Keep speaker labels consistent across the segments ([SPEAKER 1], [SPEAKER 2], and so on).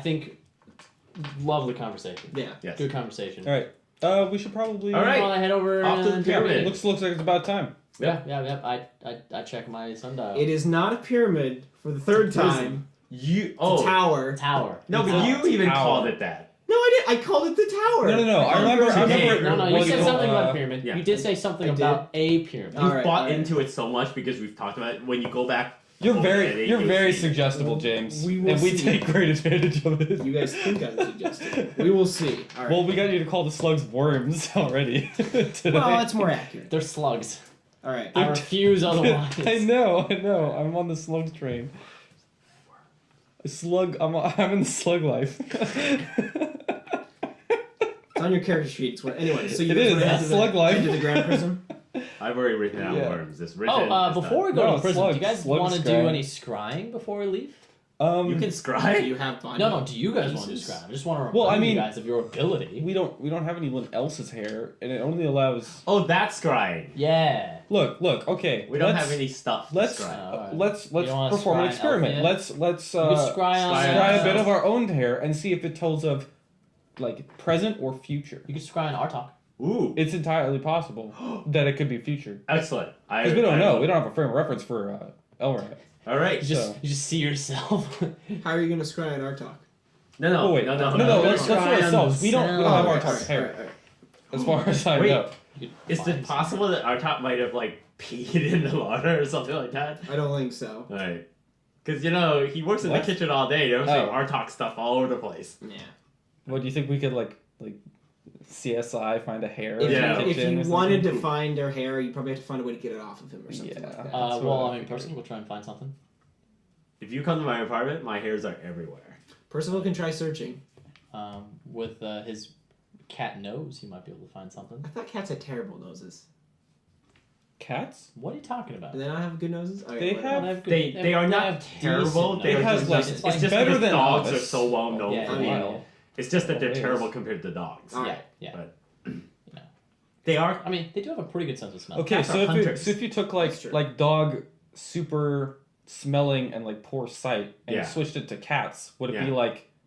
[SPEAKER 1] think lovely conversation.
[SPEAKER 2] Yeah.
[SPEAKER 3] Yes.
[SPEAKER 1] Good conversation.
[SPEAKER 4] All right. We should probably.
[SPEAKER 3] All right.
[SPEAKER 1] I want to head over
[SPEAKER 3] Off to the
[SPEAKER 1] and
[SPEAKER 3] pyramid.
[SPEAKER 4] Looks like it's about time.
[SPEAKER 1] Yeah. I check my sundial.
[SPEAKER 2] It is not a pyramid for the third
[SPEAKER 1] It's a prism.
[SPEAKER 2] time.
[SPEAKER 3] You
[SPEAKER 2] It's a tower.
[SPEAKER 1] Tower.
[SPEAKER 3] No,
[SPEAKER 1] It's
[SPEAKER 3] but
[SPEAKER 1] a
[SPEAKER 3] you even
[SPEAKER 4] tower.
[SPEAKER 3] called it that.
[SPEAKER 2] No, I did. I called it the tower.
[SPEAKER 4] No. I remember.
[SPEAKER 1] No, you
[SPEAKER 4] what
[SPEAKER 1] said
[SPEAKER 4] you-
[SPEAKER 1] something about a pyramid.
[SPEAKER 3] yeah.
[SPEAKER 1] You did say something
[SPEAKER 2] I
[SPEAKER 1] about a pyramid.
[SPEAKER 2] All
[SPEAKER 3] You've
[SPEAKER 2] right,
[SPEAKER 3] bought
[SPEAKER 2] all right.
[SPEAKER 3] into it so much because we've talked about it. When you go back,
[SPEAKER 4] You're
[SPEAKER 3] at
[SPEAKER 4] very
[SPEAKER 3] ADC.
[SPEAKER 4] suggestible, James.
[SPEAKER 2] We will
[SPEAKER 4] and we
[SPEAKER 2] see.
[SPEAKER 4] take great advantage of it.
[SPEAKER 2] You guys think I'm suggesting. We will see. All right.
[SPEAKER 4] Well, we got you to call the slugs worms already today.
[SPEAKER 2] Well, that's more accurate.
[SPEAKER 1] They're slugs.
[SPEAKER 2] All right.
[SPEAKER 1] I refuse otherwise.
[SPEAKER 4] I know. I'm on the slugs train. Slug. I'm in the slug life.
[SPEAKER 2] It's on your character sheet. It's what, anyway, so you
[SPEAKER 4] It
[SPEAKER 2] guys
[SPEAKER 4] is,
[SPEAKER 2] wanna head
[SPEAKER 4] it's
[SPEAKER 2] to the-
[SPEAKER 4] slug life.
[SPEAKER 2] head to the Grand Prism.
[SPEAKER 3] I've already written down
[SPEAKER 4] Yeah.
[SPEAKER 3] worms. It's written.
[SPEAKER 1] Before we go
[SPEAKER 4] No,
[SPEAKER 1] to the prison, do you guys
[SPEAKER 4] slug
[SPEAKER 1] want to do
[SPEAKER 4] scrying.
[SPEAKER 1] any scrying before we leave?
[SPEAKER 3] You can
[SPEAKER 2] Do
[SPEAKER 3] scry.
[SPEAKER 2] you have body?
[SPEAKER 1] No, do you guys want to do
[SPEAKER 2] pieces?
[SPEAKER 1] scrying? I just want to remind
[SPEAKER 4] Well, I
[SPEAKER 1] you
[SPEAKER 4] mean,
[SPEAKER 1] guys of your ability.
[SPEAKER 4] we don't have anyone else's hair, and it only allows.
[SPEAKER 3] Oh, that's scrying.
[SPEAKER 1] Yeah.
[SPEAKER 4] Look. Okay.
[SPEAKER 3] We don't
[SPEAKER 4] let's-
[SPEAKER 3] have any stuff. To
[SPEAKER 4] Let's
[SPEAKER 3] scry.
[SPEAKER 1] Alright.
[SPEAKER 4] let's
[SPEAKER 1] You don't wanna
[SPEAKER 4] perform an
[SPEAKER 1] scry an
[SPEAKER 4] experiment.
[SPEAKER 1] elf
[SPEAKER 4] Let's
[SPEAKER 1] You could scry on
[SPEAKER 3] scry
[SPEAKER 4] try a
[SPEAKER 3] on
[SPEAKER 4] bit
[SPEAKER 3] ourselves.
[SPEAKER 4] of our own hair and see if it tells of like present or future.
[SPEAKER 1] You could scry on Artok.
[SPEAKER 3] Ooh,
[SPEAKER 4] It's entirely possible that it could be future.
[SPEAKER 3] excellent.
[SPEAKER 4] Because we don't know. We don't have a frame of reference for Elrond.
[SPEAKER 3] All right.
[SPEAKER 4] So-
[SPEAKER 1] You just see yourself.
[SPEAKER 2] How are you going to scry on our talk?
[SPEAKER 3] No.
[SPEAKER 4] Oh, wait.
[SPEAKER 3] No.
[SPEAKER 4] No, that's for
[SPEAKER 1] Scry on
[SPEAKER 4] ourselves. We don't have our
[SPEAKER 1] themselves.
[SPEAKER 4] talk's hair.
[SPEAKER 2] Alright.
[SPEAKER 4] As far as I
[SPEAKER 3] Wait.
[SPEAKER 4] know.
[SPEAKER 1] You could
[SPEAKER 3] Is
[SPEAKER 1] find
[SPEAKER 3] it possible that our top might have like peed in the water or something like that?
[SPEAKER 2] I don't think so.
[SPEAKER 3] All right. Because he works in
[SPEAKER 4] What?
[SPEAKER 3] the kitchen all day. There's like
[SPEAKER 4] Oh.
[SPEAKER 3] Artok stuff all over the place.
[SPEAKER 2] Yeah.
[SPEAKER 4] What do you think we could like CSI find a hair?
[SPEAKER 2] If,
[SPEAKER 4] in
[SPEAKER 3] Yeah.
[SPEAKER 4] the
[SPEAKER 2] you, if
[SPEAKER 4] kitchen
[SPEAKER 2] you
[SPEAKER 4] or
[SPEAKER 2] wanted
[SPEAKER 4] something?
[SPEAKER 2] to find their hair, you probably have to find a way to get it off of him or something
[SPEAKER 4] Yeah.
[SPEAKER 2] like that.
[SPEAKER 4] That's what
[SPEAKER 1] well,
[SPEAKER 4] I
[SPEAKER 1] I mean,
[SPEAKER 4] figured.
[SPEAKER 1] personally, we'll try and find something.
[SPEAKER 3] If you come to my apartment, my hairs are everywhere.
[SPEAKER 2] Percival can try searching.
[SPEAKER 1] With his cat nose, he might be able to find something.
[SPEAKER 2] I thought cats had terrible noses.
[SPEAKER 4] Cats?
[SPEAKER 1] What are you talking about?
[SPEAKER 2] Do they not have good noses? Okay,
[SPEAKER 4] They
[SPEAKER 2] whatever.
[SPEAKER 4] have-
[SPEAKER 3] They are not terrible. They
[SPEAKER 4] It
[SPEAKER 3] are
[SPEAKER 4] has,
[SPEAKER 3] just
[SPEAKER 4] like,
[SPEAKER 3] it's
[SPEAKER 4] it's
[SPEAKER 3] just
[SPEAKER 4] better
[SPEAKER 3] because
[SPEAKER 4] than
[SPEAKER 3] dogs
[SPEAKER 4] us.
[SPEAKER 3] are so well known
[SPEAKER 1] Yeah,
[SPEAKER 3] for
[SPEAKER 2] I
[SPEAKER 3] being.
[SPEAKER 2] mean,
[SPEAKER 3] It's just that they're
[SPEAKER 4] Always.
[SPEAKER 3] terrible compared to dogs.
[SPEAKER 2] All right.
[SPEAKER 1] Yeah.
[SPEAKER 3] But
[SPEAKER 1] know.
[SPEAKER 3] they are.
[SPEAKER 1] I mean, they do have a pretty good sense of smell.
[SPEAKER 4] Okay,
[SPEAKER 3] Cats
[SPEAKER 4] so
[SPEAKER 3] are
[SPEAKER 4] if,
[SPEAKER 3] hunters.
[SPEAKER 4] so if you took
[SPEAKER 2] That's true.
[SPEAKER 4] like dog super smelling and like poor sight and
[SPEAKER 3] Yeah.
[SPEAKER 4] you switched it to cats, would it be
[SPEAKER 3] Yeah.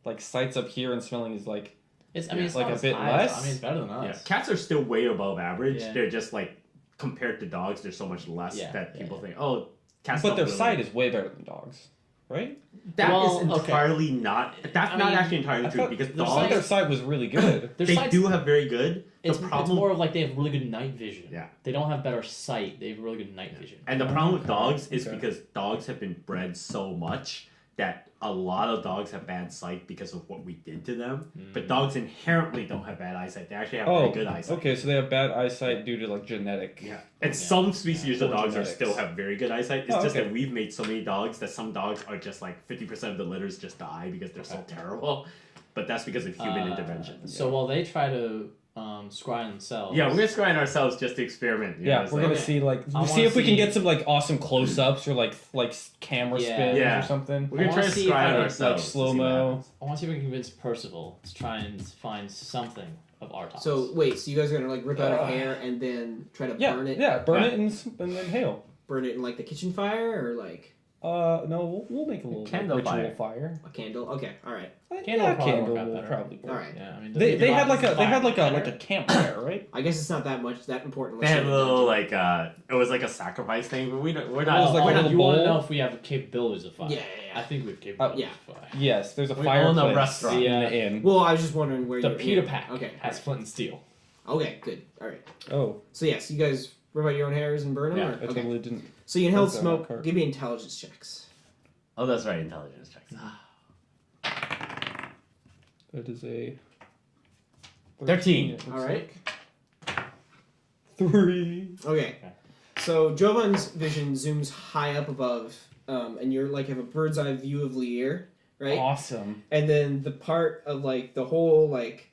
[SPEAKER 4] like sight's up here and smelling is like
[SPEAKER 1] It's, I mean,
[SPEAKER 3] Yeah.
[SPEAKER 1] it's
[SPEAKER 4] Like
[SPEAKER 1] not
[SPEAKER 4] a
[SPEAKER 1] as
[SPEAKER 4] bit
[SPEAKER 1] high as-
[SPEAKER 4] less?
[SPEAKER 1] I mean, it's better than
[SPEAKER 3] Yeah,
[SPEAKER 1] us.
[SPEAKER 3] cats are still way above average.
[SPEAKER 1] Yeah.
[SPEAKER 3] They're just like compared to dogs. There's so much less
[SPEAKER 1] Yeah,
[SPEAKER 3] that
[SPEAKER 1] yeah,
[SPEAKER 3] people
[SPEAKER 1] yeah.
[SPEAKER 3] think. Oh, cats.
[SPEAKER 4] but
[SPEAKER 3] don't
[SPEAKER 4] their
[SPEAKER 3] really.
[SPEAKER 4] sight is way better than dogs, right?
[SPEAKER 3] That is
[SPEAKER 1] Well, okay.
[SPEAKER 3] entirely not. That's
[SPEAKER 1] I
[SPEAKER 3] not
[SPEAKER 1] mean,
[SPEAKER 3] actually entirely
[SPEAKER 4] I
[SPEAKER 3] true
[SPEAKER 4] thought-
[SPEAKER 3] because
[SPEAKER 4] I thought their
[SPEAKER 3] dogs.
[SPEAKER 4] sight was really good.
[SPEAKER 1] Their
[SPEAKER 3] They
[SPEAKER 1] sight's-
[SPEAKER 3] do have very good. The
[SPEAKER 1] It's
[SPEAKER 3] problem.
[SPEAKER 1] more of like they have really good night vision.
[SPEAKER 3] Yeah.
[SPEAKER 1] They don't have better sight. They have really good night vision.
[SPEAKER 3] And the problem with
[SPEAKER 4] Okay,
[SPEAKER 3] dogs is
[SPEAKER 4] okay.
[SPEAKER 3] because dogs have been bred so much that a lot of dogs have bad sight because of what we did to them. But dogs inherently don't have bad eyesight. They actually have
[SPEAKER 4] Oh,
[SPEAKER 3] very good eyesight.
[SPEAKER 4] okay, so they have bad eyesight due to like genetic.
[SPEAKER 3] Yeah. And some species of
[SPEAKER 4] Or
[SPEAKER 3] dogs
[SPEAKER 4] genetics.
[SPEAKER 3] still have very good eyesight. It's
[SPEAKER 4] Oh,
[SPEAKER 3] just
[SPEAKER 4] okay.
[SPEAKER 3] that we've made so many dogs that some dogs are just like 50% of the litters just die because they're so terrible. But that's because of human intervention.
[SPEAKER 1] So while they try to scry themselves.
[SPEAKER 3] Yeah, we're gonna scry on ourselves just to experiment. you
[SPEAKER 4] Yeah,
[SPEAKER 3] know,
[SPEAKER 4] we're
[SPEAKER 3] so-
[SPEAKER 4] gonna
[SPEAKER 1] Okay.
[SPEAKER 4] see like
[SPEAKER 1] I
[SPEAKER 4] see
[SPEAKER 1] wanna
[SPEAKER 4] if we can
[SPEAKER 1] see-
[SPEAKER 4] get some like awesome close-ups or like camera
[SPEAKER 1] Yeah.
[SPEAKER 4] spins
[SPEAKER 3] Yeah.
[SPEAKER 4] or something.
[SPEAKER 3] We're gonna
[SPEAKER 1] I
[SPEAKER 3] try
[SPEAKER 1] wanna
[SPEAKER 3] to
[SPEAKER 1] see if
[SPEAKER 3] scry
[SPEAKER 1] I
[SPEAKER 3] on
[SPEAKER 1] can,
[SPEAKER 3] ourselves.
[SPEAKER 4] like,
[SPEAKER 3] to see
[SPEAKER 4] slow-mo.
[SPEAKER 3] what happens.
[SPEAKER 1] I want to see if we can convince Percival to try and find something of Artok.
[SPEAKER 2] So wait, so you guys are gonna like rip out a
[SPEAKER 4] Uh,
[SPEAKER 2] hair and then try to
[SPEAKER 4] Yeah,
[SPEAKER 2] burn it?
[SPEAKER 4] burn
[SPEAKER 3] Yeah.
[SPEAKER 4] it and then hail.
[SPEAKER 2] Burn it in like the kitchen fire or like
[SPEAKER 4] No, we'll make a little
[SPEAKER 3] Candle
[SPEAKER 4] ritual fire.
[SPEAKER 2] a candle? Okay, all right.
[SPEAKER 1] Candle will probably
[SPEAKER 4] candle
[SPEAKER 1] work out
[SPEAKER 4] will
[SPEAKER 1] better.
[SPEAKER 4] probably work.
[SPEAKER 2] All right.
[SPEAKER 1] Yeah, I mean,
[SPEAKER 4] They had like a
[SPEAKER 1] fire.
[SPEAKER 4] campfire, right?
[SPEAKER 2] I guess it's not that important.
[SPEAKER 3] They had a
[SPEAKER 2] Let's
[SPEAKER 3] little like it was like a sacrifice thing, but we're
[SPEAKER 4] It was
[SPEAKER 3] not.
[SPEAKER 4] like
[SPEAKER 1] Oh,
[SPEAKER 4] a little
[SPEAKER 1] you want to
[SPEAKER 4] bowl?
[SPEAKER 1] know if we have capabilities of fire?
[SPEAKER 2] Yeah.
[SPEAKER 1] I think we have capabilities
[SPEAKER 2] yeah.
[SPEAKER 1] of fire.
[SPEAKER 4] Yes, there's a
[SPEAKER 3] We
[SPEAKER 4] fireplace
[SPEAKER 3] own a restaurant.
[SPEAKER 4] in the inn.
[SPEAKER 2] Well, I was just wondering where
[SPEAKER 1] The
[SPEAKER 2] you're.
[SPEAKER 1] Peter Pack
[SPEAKER 2] Okay.
[SPEAKER 1] has flint and steel.
[SPEAKER 2] Okay, good. All right.
[SPEAKER 4] Oh,
[SPEAKER 2] So yes, you guys rip out your own hairs and burn them.
[SPEAKER 3] Yeah,
[SPEAKER 2] or?
[SPEAKER 4] I
[SPEAKER 2] Okay.
[SPEAKER 4] totally didn't.
[SPEAKER 2] So you inhale
[SPEAKER 4] That's on
[SPEAKER 2] smoke.
[SPEAKER 4] that card.
[SPEAKER 2] Give me intelligence checks.
[SPEAKER 3] Oh, that's right, intelligence checks.
[SPEAKER 4] It is a
[SPEAKER 3] 13.
[SPEAKER 4] it looks
[SPEAKER 2] All right.
[SPEAKER 4] like. 3.
[SPEAKER 2] Okay. So Jovan's vision zooms high up above, and you're like have a bird's eye view of Lier, right?
[SPEAKER 4] Awesome.
[SPEAKER 2] And then the part of like the whole like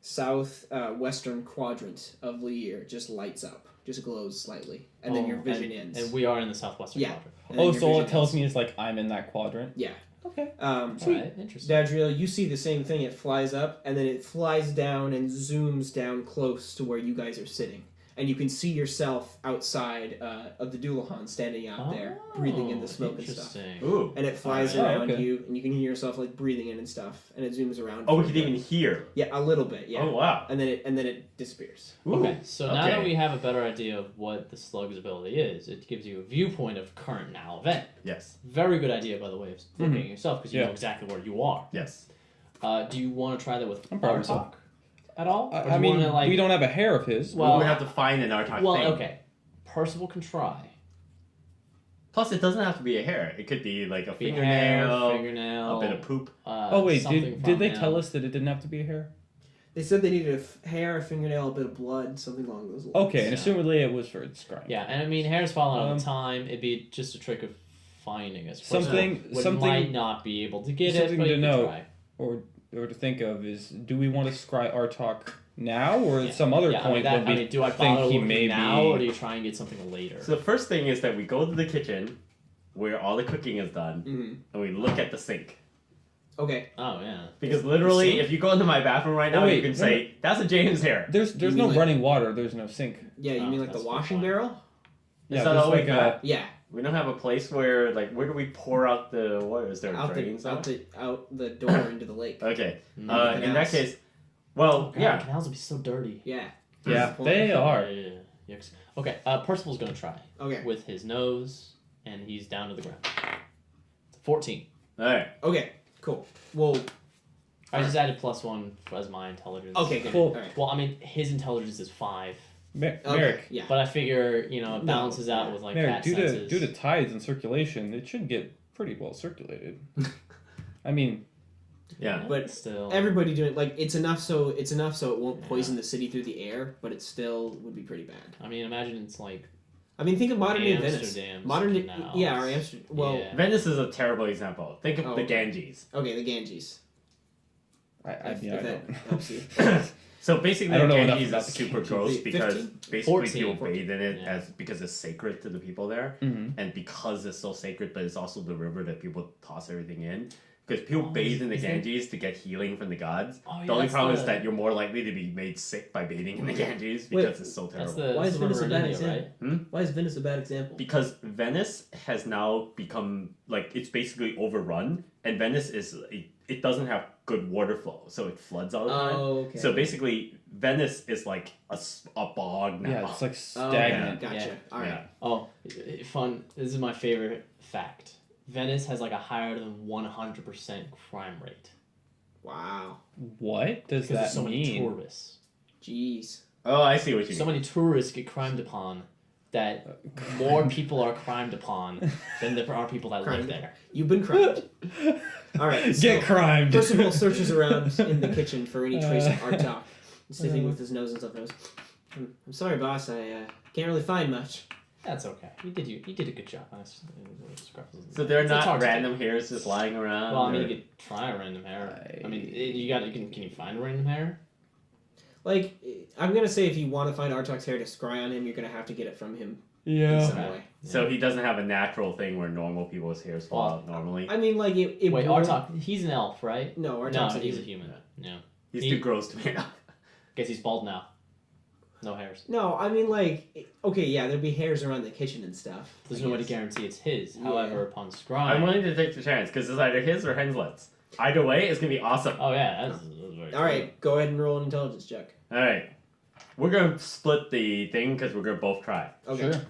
[SPEAKER 2] south western quadrant of Lier just lights up, just glows slightly, and then your vision ends.
[SPEAKER 1] And we are in the southwestern
[SPEAKER 2] Yeah.
[SPEAKER 1] quadrant.
[SPEAKER 2] And then
[SPEAKER 4] Oh,
[SPEAKER 2] your
[SPEAKER 4] so all
[SPEAKER 2] vision
[SPEAKER 4] it tells
[SPEAKER 2] ends.
[SPEAKER 4] me is like I'm in that quadrant.
[SPEAKER 2] Yeah.
[SPEAKER 4] Okay.
[SPEAKER 2] Sweet.
[SPEAKER 1] Alright, interesting.
[SPEAKER 2] Dadriel, you see the same thing. It flies up, and then it flies down and zooms down close to where you guys are sitting. and you can see yourself outside of the Doulahan standing out there, breathing in the smoke and stuff.
[SPEAKER 3] Ooh.
[SPEAKER 2] And it flies
[SPEAKER 4] Alright.
[SPEAKER 2] around
[SPEAKER 4] Oh, okay.
[SPEAKER 2] you, and you can hear yourself like breathing in and stuff, and it zooms around.
[SPEAKER 3] Oh,
[SPEAKER 2] for
[SPEAKER 3] we
[SPEAKER 2] a
[SPEAKER 3] can
[SPEAKER 2] bit.
[SPEAKER 3] even hear.
[SPEAKER 2] Yeah, a little bit. Yeah.
[SPEAKER 3] Oh, wow.
[SPEAKER 2] And then it disappears.
[SPEAKER 3] Ooh.
[SPEAKER 1] Okay, so now that
[SPEAKER 3] Okay.
[SPEAKER 1] we have a better idea of what the slug's ability is, it gives you a viewpoint of current now event.
[SPEAKER 3] Yes.
[SPEAKER 1] Very good idea, by the way, of looking at yourself because you
[SPEAKER 4] Yeah.
[SPEAKER 1] know exactly where you are.
[SPEAKER 3] Yes.
[SPEAKER 1] Do you want to try that with
[SPEAKER 4] I'm proud of
[SPEAKER 1] our talk at all? Or do
[SPEAKER 4] I
[SPEAKER 1] you
[SPEAKER 4] mean,
[SPEAKER 1] wanna, like,
[SPEAKER 4] we don't have a hair of his.
[SPEAKER 1] Well,
[SPEAKER 3] we would have to find an Artok
[SPEAKER 1] well,
[SPEAKER 3] thing.
[SPEAKER 1] okay. Percival can try.
[SPEAKER 3] Plus, it doesn't have to be a hair. It could be like a
[SPEAKER 1] Be hair,
[SPEAKER 3] fingernail,
[SPEAKER 1] fingernail,
[SPEAKER 3] a bit of poop.
[SPEAKER 4] Oh wait,
[SPEAKER 1] something
[SPEAKER 4] did they
[SPEAKER 1] from
[SPEAKER 4] tell
[SPEAKER 1] him.
[SPEAKER 4] us that it didn't have to be a hair?
[SPEAKER 2] They said they needed a hair, a fingernail, a bit of blood, something along those lines.
[SPEAKER 4] Okay, and
[SPEAKER 1] Yeah.
[SPEAKER 4] assumedly it was for its scrying.
[SPEAKER 1] Yeah, and I mean, hair's falling all the time. It'd be just a trick of finding us.
[SPEAKER 4] Something
[SPEAKER 1] might not be able to get it,
[SPEAKER 4] something
[SPEAKER 1] but
[SPEAKER 4] to
[SPEAKER 1] you can
[SPEAKER 4] know.
[SPEAKER 1] try.
[SPEAKER 4] or to think of is, do we want to scry Artok now, or at some other
[SPEAKER 1] Yeah,
[SPEAKER 4] point when we
[SPEAKER 1] do I
[SPEAKER 4] think
[SPEAKER 1] bother
[SPEAKER 4] he
[SPEAKER 1] looking
[SPEAKER 4] may
[SPEAKER 1] now,
[SPEAKER 4] be?
[SPEAKER 1] or do you try and get something later?
[SPEAKER 3] So the first thing is that we go to the kitchen, where all the cooking is done,
[SPEAKER 2] Mm-hmm.
[SPEAKER 3] and we look at the sink.
[SPEAKER 2] Okay.
[SPEAKER 1] Oh yeah.
[SPEAKER 3] Because literally,
[SPEAKER 2] Sink?
[SPEAKER 3] if you go into my bathroom right now,
[SPEAKER 4] Oh, wait,
[SPEAKER 3] you can
[SPEAKER 4] no,
[SPEAKER 3] say, that's a James hair.
[SPEAKER 4] There's
[SPEAKER 2] You
[SPEAKER 4] no
[SPEAKER 2] mean like-
[SPEAKER 4] running water. There's no sink.
[SPEAKER 2] Yeah, you
[SPEAKER 1] Oh,
[SPEAKER 2] mean like the
[SPEAKER 1] that's
[SPEAKER 2] washing
[SPEAKER 1] fine.
[SPEAKER 2] barrel?
[SPEAKER 4] Yeah,
[SPEAKER 3] that
[SPEAKER 4] there's
[SPEAKER 3] all we
[SPEAKER 4] like
[SPEAKER 3] got?
[SPEAKER 4] a
[SPEAKER 2] Yeah.
[SPEAKER 3] We don't have a place where, like, where do we pour out the water? Is there
[SPEAKER 2] Out
[SPEAKER 3] drains?
[SPEAKER 2] the door into the lake.
[SPEAKER 3] Okay.
[SPEAKER 1] Mm.
[SPEAKER 3] In that
[SPEAKER 2] Canals.
[SPEAKER 3] case, well,
[SPEAKER 1] God,
[SPEAKER 3] yeah.
[SPEAKER 1] canals would be so dirty.
[SPEAKER 2] Yeah.
[SPEAKER 4] yeah,
[SPEAKER 2] That's the
[SPEAKER 4] they
[SPEAKER 2] point.
[SPEAKER 4] are.
[SPEAKER 1] Yeah. Yucks. Okay, Percival's gonna try
[SPEAKER 2] Okay.
[SPEAKER 1] with his nose, and he's down to the ground. 14.
[SPEAKER 3] Alright.
[SPEAKER 2] Okay. Cool. Well.
[SPEAKER 1] I just added +1 as my intelligence.
[SPEAKER 2] Okay. Good.
[SPEAKER 4] Cool.
[SPEAKER 2] All right.
[SPEAKER 1] Well, I mean, his intelligence is 5,
[SPEAKER 2] Okay.
[SPEAKER 4] Merek,
[SPEAKER 2] Yeah.
[SPEAKER 1] but I figure it
[SPEAKER 2] No,
[SPEAKER 1] balances out
[SPEAKER 2] yeah.
[SPEAKER 1] with like
[SPEAKER 4] Merek,
[SPEAKER 1] cat
[SPEAKER 4] due
[SPEAKER 1] senses.
[SPEAKER 4] to tides and circulation, it should get pretty well circulated. I mean,
[SPEAKER 3] Yeah.
[SPEAKER 2] But
[SPEAKER 1] still,
[SPEAKER 2] Everybody doing like it's enough so it won't poison the city through the air, but it still would be pretty bad.
[SPEAKER 1] I mean, imagine it's like
[SPEAKER 2] I mean, think of modern day Venice.
[SPEAKER 1] Amsterdam's
[SPEAKER 2] Modern day,
[SPEAKER 1] canals.
[SPEAKER 2] yeah, or Amsterdam. Well,
[SPEAKER 1] Yeah.
[SPEAKER 3] Venice is a terrible example. Think of
[SPEAKER 2] Oh,
[SPEAKER 3] the
[SPEAKER 2] okay.
[SPEAKER 3] Ganges.
[SPEAKER 2] okay, the Ganges.
[SPEAKER 4] I
[SPEAKER 2] If that helps you.
[SPEAKER 3] So basically,
[SPEAKER 4] I don't
[SPEAKER 3] the
[SPEAKER 4] know enough
[SPEAKER 3] Ganges
[SPEAKER 4] about
[SPEAKER 3] is
[SPEAKER 4] the
[SPEAKER 3] super
[SPEAKER 4] Ganges.
[SPEAKER 3] gross
[SPEAKER 2] Wait,
[SPEAKER 3] because
[SPEAKER 2] 15?
[SPEAKER 3] basically
[SPEAKER 1] 14.
[SPEAKER 3] people bathe in it
[SPEAKER 1] Yeah.
[SPEAKER 3] because it's sacred to the people there,
[SPEAKER 4] Mhm.
[SPEAKER 3] and because it's so sacred, but it's also the river that people toss everything in. Because people
[SPEAKER 1] Oh,
[SPEAKER 3] bathe in the
[SPEAKER 1] is there-
[SPEAKER 3] Ganges to get healing from the gods.
[SPEAKER 1] Oh, yeah,
[SPEAKER 3] The only
[SPEAKER 1] that's
[SPEAKER 3] problem
[SPEAKER 1] the-
[SPEAKER 3] is that you're more likely to be made sick by bathing in the Ganges
[SPEAKER 2] Wait,
[SPEAKER 3] because it's so
[SPEAKER 1] That's
[SPEAKER 3] terrible.
[SPEAKER 1] the
[SPEAKER 2] Why is
[SPEAKER 1] that's the
[SPEAKER 2] Venice
[SPEAKER 1] river
[SPEAKER 2] a
[SPEAKER 1] in
[SPEAKER 2] bad
[SPEAKER 1] India,
[SPEAKER 2] example?
[SPEAKER 1] right?
[SPEAKER 2] Why is Venice a bad example?
[SPEAKER 3] Because Venice has now become like it's basically overrun, and Venice is it doesn't have good water flow, so it floods all the time.
[SPEAKER 2] Oh, okay.
[SPEAKER 3] So basically, Venice is like a bog now.
[SPEAKER 4] yeah, it's like
[SPEAKER 2] Oh,
[SPEAKER 4] stagnant.
[SPEAKER 2] Gotcha.
[SPEAKER 1] Yeah.
[SPEAKER 2] All right.
[SPEAKER 3] Yeah.
[SPEAKER 1] Oh, fun. This is my favorite fact. Venice has like a higher than 100% crime rate
[SPEAKER 2] Wow.
[SPEAKER 4] What does
[SPEAKER 1] because
[SPEAKER 4] that
[SPEAKER 1] there's so many
[SPEAKER 4] mean?
[SPEAKER 1] tourists.
[SPEAKER 2] Jeez.
[SPEAKER 3] Oh, I see what you
[SPEAKER 1] So
[SPEAKER 3] mean.
[SPEAKER 1] many tourists get crimed upon that more people are crimed upon than there are people that live
[SPEAKER 2] Crimed.
[SPEAKER 1] there.
[SPEAKER 2] You've been crimed. All right. So
[SPEAKER 4] Get crimed.
[SPEAKER 2] Percival searches around in the kitchen for any trace of Artok, sniffing
[SPEAKER 4] Uh.
[SPEAKER 2] with his nose and stuff. Knows. I'm sorry, boss. I can't really find much.
[SPEAKER 1] That's okay. You did a good job.
[SPEAKER 3] So they're
[SPEAKER 1] It's
[SPEAKER 3] not
[SPEAKER 1] hard to
[SPEAKER 3] random hairs just lying around.
[SPEAKER 1] Well, I mean,
[SPEAKER 3] or-
[SPEAKER 1] you could try a random hair. I mean, can you find a random hair?
[SPEAKER 2] Like, I'm gonna say if you want to find Artok's hair to scry on him, you're gonna have to get it from him in
[SPEAKER 4] Yeah.
[SPEAKER 2] some
[SPEAKER 1] Okay.
[SPEAKER 2] way.
[SPEAKER 3] So he doesn't have a natural thing where normal people's hairs fall
[SPEAKER 1] Well,
[SPEAKER 3] out normally.
[SPEAKER 2] I mean, like it.
[SPEAKER 1] Wait,
[SPEAKER 2] won't-
[SPEAKER 1] Artok, he's an elf, right?
[SPEAKER 2] No,
[SPEAKER 1] No,
[SPEAKER 2] Artok's
[SPEAKER 1] he's a human. Yeah.
[SPEAKER 3] He's
[SPEAKER 1] he-
[SPEAKER 3] too gross to be enough.
[SPEAKER 1] Guess he's bald now. No hairs.
[SPEAKER 2] No, I mean like okay, yeah, there'd be hairs around the kitchen and stuff.
[SPEAKER 1] There's
[SPEAKER 2] I
[SPEAKER 1] no way to
[SPEAKER 2] guess.
[SPEAKER 1] guarantee it's his.
[SPEAKER 2] Yeah.
[SPEAKER 1] However, upon
[SPEAKER 3] I'm
[SPEAKER 1] scrying.
[SPEAKER 3] willing to take the chance because it's either his or Henslet's. Either way, it's gonna be awesome.
[SPEAKER 1] Oh yeah, that's very
[SPEAKER 2] All right, go ahead and roll an intelligence check.
[SPEAKER 3] All right, we're gonna split the thing because we're gonna both try.
[SPEAKER 2] Okay.
[SPEAKER 4] Sure.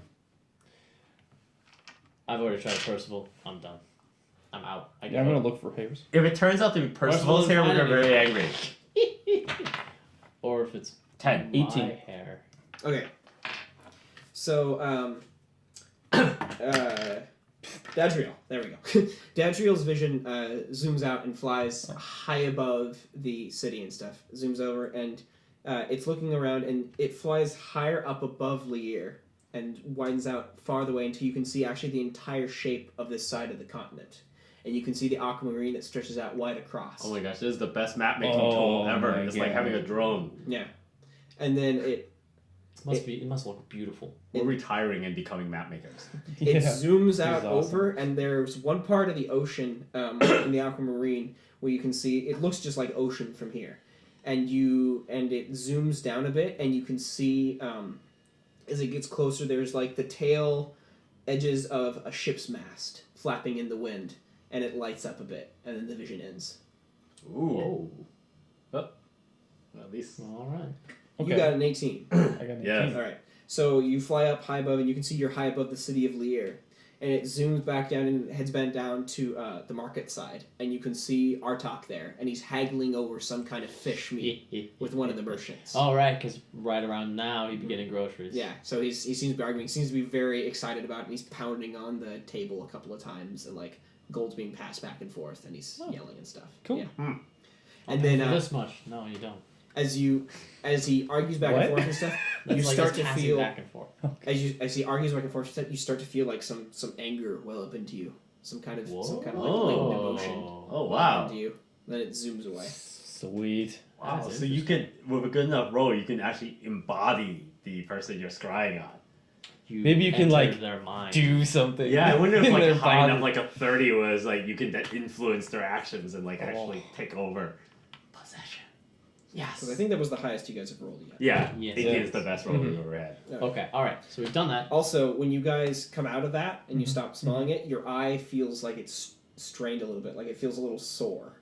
[SPEAKER 1] I've already tried Percival. I'm done. I'm out. I
[SPEAKER 4] Yeah, I'm gonna look for hairs.
[SPEAKER 3] If it turns out to be Percival's hair, we're gonna be very angry.
[SPEAKER 1] Or if it's
[SPEAKER 3] 10.
[SPEAKER 1] my
[SPEAKER 4] 18.
[SPEAKER 1] hair.
[SPEAKER 2] Okay. So, Dadriel. There we go. Dadriel's vision zooms out and flies high above the city and stuff. Zooms over and it's looking around and it flies higher up above Lier and widens out farther away until you can see actually the entire shape of this side of the continent. And you can see the aquamarine that stretches out wide across.
[SPEAKER 3] Oh my gosh, this is the best map making
[SPEAKER 4] Oh
[SPEAKER 3] tool ever.
[SPEAKER 4] my
[SPEAKER 3] It's like
[SPEAKER 4] God.
[SPEAKER 3] having a drone.
[SPEAKER 2] Yeah. And then it
[SPEAKER 1] It must look beautiful.
[SPEAKER 3] We're retiring and becoming map makers.
[SPEAKER 2] It zooms out
[SPEAKER 4] awesome.
[SPEAKER 2] over, and there's one part of the ocean in the aquamarine where you can see it looks just like ocean from here, and it zooms down a bit, and you can see As it gets closer, there's like the tail edges of a ship's mast flapping in the wind, and it lights up a bit, and then the vision ends.
[SPEAKER 3] Ooh. Well, at least.
[SPEAKER 1] All right.
[SPEAKER 4] Okay.
[SPEAKER 2] You got an 18.
[SPEAKER 4] I got an 18.
[SPEAKER 3] Yeah.
[SPEAKER 2] All right. So you fly up high above, and you can see you're high above the city of Lear. And it zooms back down and heads back down to the market side. And you can see Artok there, and he's haggling over some kind of fish meat with one of the merchants.
[SPEAKER 1] All right, because right around now he'd be getting groceries.
[SPEAKER 2] Yeah, so he seems to be arguing. He seems to be very excited about it, and he's pounding on the table a couple of times, and like gold's being passed back and forth, and he's yelling and stuff.
[SPEAKER 4] Cool.
[SPEAKER 2] Yeah.
[SPEAKER 3] Hmm.
[SPEAKER 1] I'll
[SPEAKER 2] And
[SPEAKER 1] pay
[SPEAKER 2] then
[SPEAKER 1] for this much. No, you don't.
[SPEAKER 2] as he argues back
[SPEAKER 4] What?
[SPEAKER 2] and forth and stuff,
[SPEAKER 1] That's
[SPEAKER 2] you
[SPEAKER 1] like
[SPEAKER 2] start
[SPEAKER 1] us
[SPEAKER 2] to
[SPEAKER 1] passing
[SPEAKER 2] feel
[SPEAKER 1] back and forth.
[SPEAKER 2] as he argues back and forth, you start to feel like some anger well up into you, some kind of like latent emotion
[SPEAKER 3] Oh,
[SPEAKER 2] well
[SPEAKER 3] wow.
[SPEAKER 2] up into you. Then it zooms away.
[SPEAKER 4] Sweet.
[SPEAKER 3] Wow.
[SPEAKER 1] That's
[SPEAKER 3] So you can, with a good enough roll, you can actually embody the person you're scrying on.
[SPEAKER 4] Maybe you can,
[SPEAKER 1] enter
[SPEAKER 4] like,
[SPEAKER 1] their mind.
[SPEAKER 4] Do something.
[SPEAKER 3] Yeah, I wonder if
[SPEAKER 4] in
[SPEAKER 3] like
[SPEAKER 4] their
[SPEAKER 3] high
[SPEAKER 4] body.
[SPEAKER 3] enough, like a 30 was like you can influence their actions and like actually take over possession. Yes.
[SPEAKER 2] So I think that was the highest you guys have rolled yet.
[SPEAKER 3] Yeah,
[SPEAKER 1] Yes.
[SPEAKER 3] 18 is the best roll we've ever had.
[SPEAKER 1] Okay, all right. So we've done that.
[SPEAKER 2] Also, when you guys come out of that and you stop smelling it, your eye feels like it's strained a little bit, like it feels a little sore.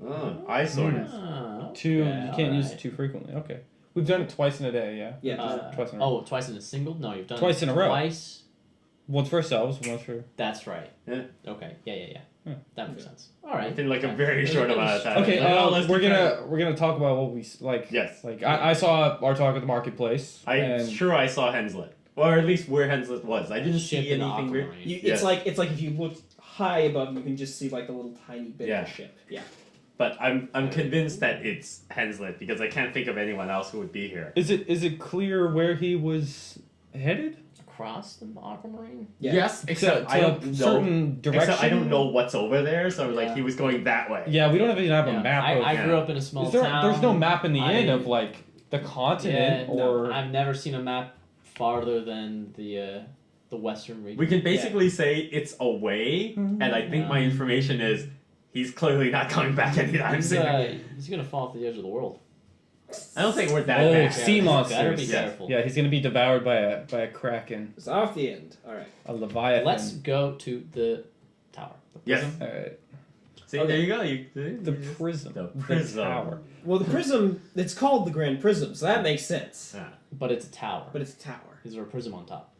[SPEAKER 3] Oh, eye soreness.
[SPEAKER 1] Ah,
[SPEAKER 4] You
[SPEAKER 1] okay,
[SPEAKER 4] can't use it
[SPEAKER 1] alright.
[SPEAKER 4] too frequently. Okay. We've done it twice in a day, yeah.
[SPEAKER 2] Yeah.
[SPEAKER 4] Twice in a row.
[SPEAKER 1] Twice in a single? No, you've done
[SPEAKER 4] Twice
[SPEAKER 1] it
[SPEAKER 4] in a row.
[SPEAKER 1] Twice.
[SPEAKER 4] Once for ourselves, once for.
[SPEAKER 1] That's right.
[SPEAKER 3] Yeah.
[SPEAKER 1] Okay. Yeah.
[SPEAKER 4] Yeah.
[SPEAKER 1] That makes sense. All right.
[SPEAKER 3] Within like a very
[SPEAKER 1] Okay.
[SPEAKER 3] short amount of time.
[SPEAKER 4] Okay,
[SPEAKER 3] Like, oh, let's
[SPEAKER 4] we're
[SPEAKER 3] keep
[SPEAKER 4] gonna talk about what we like.
[SPEAKER 3] Yes.
[SPEAKER 4] Like I saw our talk at the marketplace.
[SPEAKER 3] I'm
[SPEAKER 4] and
[SPEAKER 3] sure I saw Henslet, or at least where Henslet was. I didn't
[SPEAKER 1] Ship
[SPEAKER 3] see
[SPEAKER 1] in the
[SPEAKER 3] anything weird.
[SPEAKER 1] aquamarine.
[SPEAKER 2] It's like if you look high above, you can just see like the little tiny bit
[SPEAKER 3] Yeah.
[SPEAKER 2] of the ship. Yeah.
[SPEAKER 3] But I'm convinced that it's Henslet because I can't think of anyone else who would be here.
[SPEAKER 4] Is it clear where he was headed?
[SPEAKER 1] Across the aquamarine?
[SPEAKER 2] Yeah.
[SPEAKER 3] Yes, except I don't know.
[SPEAKER 4] certain direction.
[SPEAKER 3] Except I don't know what's over there, so like
[SPEAKER 1] Yeah.
[SPEAKER 3] he was going that way.
[SPEAKER 4] Yeah, we don't even have
[SPEAKER 1] Yeah.
[SPEAKER 4] a map.
[SPEAKER 1] I
[SPEAKER 4] of,
[SPEAKER 1] grew up in a small
[SPEAKER 4] is there,
[SPEAKER 1] town.
[SPEAKER 4] There's no map in the
[SPEAKER 1] I-
[SPEAKER 4] end of like the continent or.
[SPEAKER 1] I've never seen a map farther than the western region.
[SPEAKER 3] We can basically say it's away, and I think my information is he's clearly not coming back anytime soon.
[SPEAKER 1] He's gonna fall off the edge of the world.
[SPEAKER 3] I don't think we're that
[SPEAKER 4] Oh,
[SPEAKER 3] bad.
[SPEAKER 4] sea
[SPEAKER 1] Better
[SPEAKER 4] monsters.
[SPEAKER 1] be
[SPEAKER 3] Yeah.
[SPEAKER 1] careful.
[SPEAKER 4] Yeah, he's gonna be devoured by a kraken,
[SPEAKER 2] It's off the end. All right.
[SPEAKER 4] a leviathan.
[SPEAKER 1] Let's go to the tower.
[SPEAKER 3] Yes.
[SPEAKER 4] All right.
[SPEAKER 3] See,
[SPEAKER 2] Okay.
[SPEAKER 3] there you go.
[SPEAKER 4] The prism.
[SPEAKER 3] The prism.
[SPEAKER 4] tower.
[SPEAKER 2] Well, the prism, it's called the Grand Prism, so that makes sense.
[SPEAKER 1] But it's a tower.
[SPEAKER 2] But it's a tower.
[SPEAKER 1] Is there a prism on top?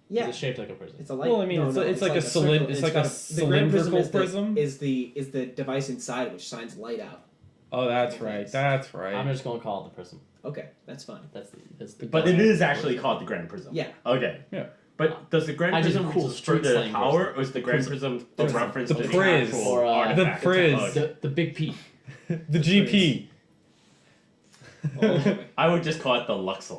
[SPEAKER 2] Yeah.
[SPEAKER 1] Is it shaped like a prism?
[SPEAKER 2] It's a light.
[SPEAKER 4] Well, I mean, it's like a
[SPEAKER 2] circle.
[SPEAKER 4] it's like
[SPEAKER 2] got
[SPEAKER 4] a
[SPEAKER 2] the Grand
[SPEAKER 4] cylindrical
[SPEAKER 2] prism
[SPEAKER 4] prism.
[SPEAKER 2] is the device inside which shines light out.
[SPEAKER 4] Oh, that's right. That's
[SPEAKER 1] I'm
[SPEAKER 4] right.
[SPEAKER 1] just gonna call it the prism.
[SPEAKER 2] Okay, that's fine.
[SPEAKER 1] That's the.
[SPEAKER 3] But it is actually called the Grand Prism.
[SPEAKER 2] Yeah.
[SPEAKER 3] Okay.
[SPEAKER 4] Yeah.
[SPEAKER 3] But does the Grand
[SPEAKER 1] I just
[SPEAKER 3] Prism
[SPEAKER 1] cool
[SPEAKER 3] refer
[SPEAKER 1] street
[SPEAKER 3] to the
[SPEAKER 1] slang
[SPEAKER 3] tower,
[SPEAKER 1] version.
[SPEAKER 3] or is the Grand Prism a reference
[SPEAKER 4] The
[SPEAKER 3] to the
[SPEAKER 4] priz.
[SPEAKER 3] actual
[SPEAKER 1] Or,
[SPEAKER 3] artifact?
[SPEAKER 4] the priz.
[SPEAKER 3] Okay.
[SPEAKER 1] the big P.
[SPEAKER 4] The GP.
[SPEAKER 2] Oh, boy.
[SPEAKER 3] I would just call it the Luxor.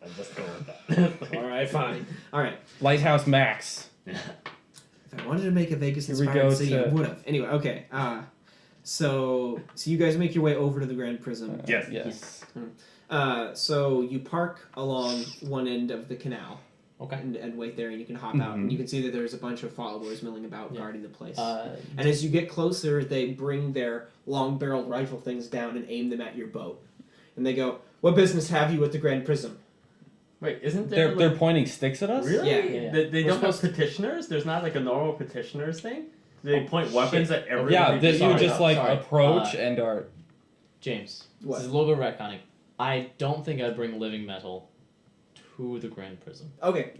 [SPEAKER 3] I'd just go with that.
[SPEAKER 2] All right, fine. All right.
[SPEAKER 4] Lighthouse Max.
[SPEAKER 2] If I wanted to make a Vegas
[SPEAKER 4] Here we
[SPEAKER 2] inspired
[SPEAKER 4] go
[SPEAKER 2] city, I
[SPEAKER 4] to-
[SPEAKER 2] would have. Anyway, okay. So you guys make your way over to the Grand Prism.
[SPEAKER 3] Yes.
[SPEAKER 4] Yes.
[SPEAKER 2] So you park along one end of the canal.
[SPEAKER 1] Okay.
[SPEAKER 2] And wait there, and you can hop out, and you can see that there's a bunch of followers milling about, guarding the place. And as you get closer, they bring their long-barreled rifle things down and aim them at your boat. And they go, "What business have you with the Grand Prism?"
[SPEAKER 3] Wait, isn't there?
[SPEAKER 4] They're pointing sticks at us.
[SPEAKER 3] Really?
[SPEAKER 2] Yeah.
[SPEAKER 3] They
[SPEAKER 1] We're
[SPEAKER 3] don't have
[SPEAKER 1] supposed
[SPEAKER 3] petitioners. There's not like a normal petitioners thing. They point weapons at everyone.
[SPEAKER 4] Yeah, that you
[SPEAKER 1] Sorry,
[SPEAKER 4] just like
[SPEAKER 1] sorry.
[SPEAKER 4] approach and are.
[SPEAKER 1] James.
[SPEAKER 2] What?
[SPEAKER 1] This is a little bit retconning. I don't think I'd bring living metal to the Grand Prism.
[SPEAKER 2] Okay,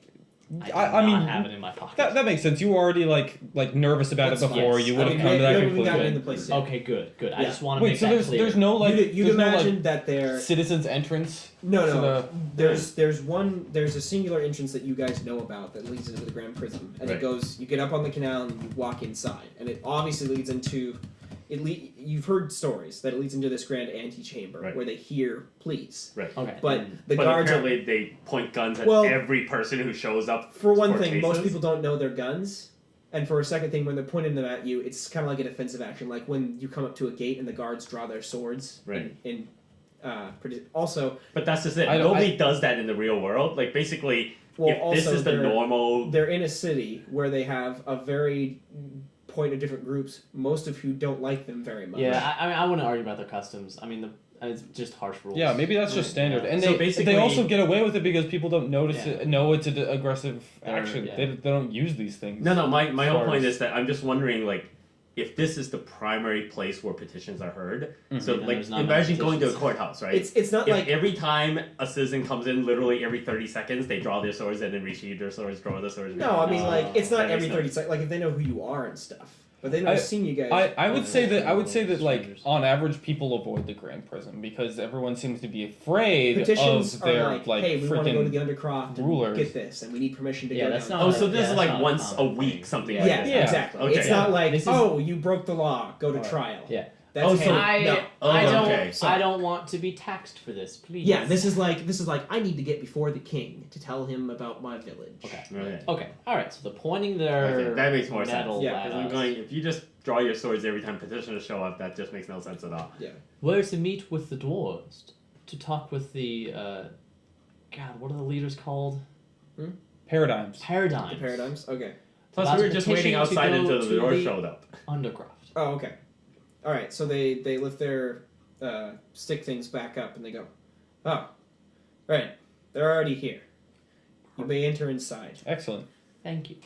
[SPEAKER 1] I do
[SPEAKER 4] I mean,
[SPEAKER 1] not have it in my pocket.
[SPEAKER 4] that makes sense. You were already like nervous about
[SPEAKER 2] That's
[SPEAKER 4] it before.
[SPEAKER 1] fine.
[SPEAKER 4] You would have
[SPEAKER 2] I mean,
[SPEAKER 4] come to
[SPEAKER 2] you
[SPEAKER 4] that
[SPEAKER 2] haven't even gotten in
[SPEAKER 4] conclusion.
[SPEAKER 2] the place yet.
[SPEAKER 1] Okay, good. I
[SPEAKER 2] Yeah.
[SPEAKER 1] just want to
[SPEAKER 4] Wait,
[SPEAKER 1] make
[SPEAKER 4] so
[SPEAKER 1] that
[SPEAKER 4] there's
[SPEAKER 1] clear.
[SPEAKER 4] there's no like
[SPEAKER 2] you'd
[SPEAKER 4] there's no
[SPEAKER 2] imagine
[SPEAKER 4] like
[SPEAKER 2] that there.
[SPEAKER 4] citizens entrance.
[SPEAKER 2] No,
[SPEAKER 4] to
[SPEAKER 2] no.
[SPEAKER 4] the-
[SPEAKER 2] There's a singular entrance that you guys know about that leads into the Grand Prism, and
[SPEAKER 3] Right.
[SPEAKER 2] it goes. You get up on the canal and you walk inside, and it obviously leads into. You've heard stories that it leads into this grand antechamber
[SPEAKER 3] Right.
[SPEAKER 2] where they hear pleas.
[SPEAKER 3] Right.
[SPEAKER 1] Okay.
[SPEAKER 2] But the
[SPEAKER 3] But
[SPEAKER 2] guards are,
[SPEAKER 3] apparently they point guns at
[SPEAKER 2] Well,
[SPEAKER 3] every person who shows up.
[SPEAKER 2] for one thing, most
[SPEAKER 3] cases.
[SPEAKER 2] people don't know their guns. And for a second thing, when they're pointing them at you, it's kind of like a defensive action. Like when you come up to a gate and the guards draw their swords.
[SPEAKER 3] Right.
[SPEAKER 2] Also,
[SPEAKER 3] But that's just it.
[SPEAKER 4] I don't-
[SPEAKER 3] Nobody does that in the real world. Like basically,
[SPEAKER 2] well,
[SPEAKER 3] if this
[SPEAKER 2] also
[SPEAKER 3] is the normal.
[SPEAKER 2] they're in a city where they have a very point of different groups, most of who don't like them very much.
[SPEAKER 1] Yeah, I mean, I wouldn't argue about their customs. I mean, It's just harsh rules.
[SPEAKER 4] Yeah, maybe that's just standard. And
[SPEAKER 3] So
[SPEAKER 4] they
[SPEAKER 3] basically-
[SPEAKER 4] also get away with it because people don't notice
[SPEAKER 1] Yeah.
[SPEAKER 4] it, know it's an aggressive action.
[SPEAKER 1] yeah.
[SPEAKER 4] They don't use these things.
[SPEAKER 3] No, my whole
[SPEAKER 4] Stars.
[SPEAKER 3] point is that I'm just wondering, like, if this is the primary place where petitions are heard. So,
[SPEAKER 1] Then
[SPEAKER 3] like,
[SPEAKER 1] there's not
[SPEAKER 3] imagine
[SPEAKER 1] enough
[SPEAKER 3] going to a
[SPEAKER 1] petitions.
[SPEAKER 3] courthouse, right?
[SPEAKER 2] It's not
[SPEAKER 3] If
[SPEAKER 2] like
[SPEAKER 3] every time a citizen comes in, literally every 30 seconds, they draw their swords and then retrieve their swords, draw their swords.
[SPEAKER 2] no, I mean like it's not
[SPEAKER 3] That
[SPEAKER 2] every
[SPEAKER 3] makes
[SPEAKER 2] 30 seconds. Like if they know who you are and stuff, but they've never seen you guys.
[SPEAKER 4] I would say that like
[SPEAKER 1] Strangers.
[SPEAKER 4] on average people avoid the Grand Prism because everyone seems to be afraid
[SPEAKER 2] Petitions
[SPEAKER 4] of
[SPEAKER 2] are
[SPEAKER 4] their
[SPEAKER 2] like, hey, we want to go to the
[SPEAKER 4] freaking
[SPEAKER 2] Undercroft and
[SPEAKER 4] rulers.
[SPEAKER 2] get this, and we need permission to
[SPEAKER 1] Yeah,
[SPEAKER 2] go
[SPEAKER 1] that's
[SPEAKER 2] down.
[SPEAKER 1] not-
[SPEAKER 3] Oh, so this
[SPEAKER 1] Yeah,
[SPEAKER 3] is
[SPEAKER 1] that's
[SPEAKER 3] like
[SPEAKER 1] not a
[SPEAKER 3] once a
[SPEAKER 1] common
[SPEAKER 3] week,
[SPEAKER 1] thing.
[SPEAKER 3] something
[SPEAKER 2] Yeah,
[SPEAKER 3] like that.
[SPEAKER 2] exactly.
[SPEAKER 3] Okay.
[SPEAKER 2] It's not like,
[SPEAKER 1] This is-
[SPEAKER 2] oh, you broke the law, go to
[SPEAKER 1] Alright.
[SPEAKER 2] trial.
[SPEAKER 1] Yeah.
[SPEAKER 2] That's
[SPEAKER 3] Oh, so-
[SPEAKER 1] I
[SPEAKER 2] no.
[SPEAKER 1] I don't
[SPEAKER 3] okay.
[SPEAKER 1] I don't want to be taxed for this, please.
[SPEAKER 2] Yeah, this is like I need to get before the king to tell him about my village.
[SPEAKER 1] Okay.
[SPEAKER 3] Okay.
[SPEAKER 1] Okay. All right. So they're pointing their
[SPEAKER 3] Okay, that makes more sense.
[SPEAKER 1] metal
[SPEAKER 2] Yeah,
[SPEAKER 1] at
[SPEAKER 3] Because I'm
[SPEAKER 1] us.
[SPEAKER 3] going, if you just draw your swords every time petitioners show up, that just makes no sense at all.
[SPEAKER 1] Where to meet with the dwarves to talk with the God, what are the leaders called?
[SPEAKER 4] paradigms.
[SPEAKER 1] Paradigms.
[SPEAKER 2] The paradigms. Okay.
[SPEAKER 3] Plus,
[SPEAKER 1] That's
[SPEAKER 3] we were just waiting
[SPEAKER 1] petition to
[SPEAKER 3] outside
[SPEAKER 1] go
[SPEAKER 3] until the
[SPEAKER 1] to
[SPEAKER 3] door
[SPEAKER 1] the-
[SPEAKER 3] showed up.
[SPEAKER 1] Undercroft.
[SPEAKER 2] Oh, okay. All right. So they lift their stick things back up and they go, oh, right. They're already here. You may enter inside.
[SPEAKER 4] Excellent.
[SPEAKER 1] Thank you.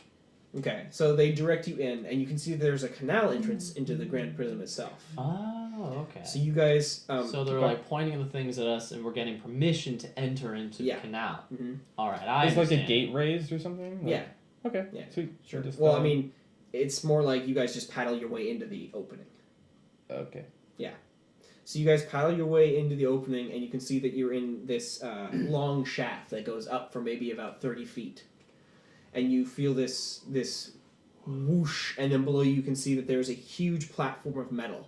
[SPEAKER 2] Okay. So they direct you in, and you can see there's a canal entrance into the Grand Prism itself.
[SPEAKER 1] Oh, okay.
[SPEAKER 2] So you guys.
[SPEAKER 1] So they're like pointing the things at us, and we're getting permission to enter into
[SPEAKER 2] Yeah.
[SPEAKER 1] the canal.
[SPEAKER 2] Mhm.
[SPEAKER 1] All right, I
[SPEAKER 4] Is like a
[SPEAKER 1] understand.
[SPEAKER 4] gate raised or something? Like-
[SPEAKER 2] Yeah.
[SPEAKER 4] Okay.
[SPEAKER 2] Yeah.
[SPEAKER 4] Sweet.
[SPEAKER 2] Sure.
[SPEAKER 4] Just,
[SPEAKER 2] Well, I mean, it's more like you guys just paddle your way into the opening.
[SPEAKER 4] Okay.
[SPEAKER 2] So you guys paddle your way into the opening, and you can see that you're in this long shaft that goes up for maybe about 30 feet. And you feel this whoosh, and then below you can see that there's a huge platform of metal.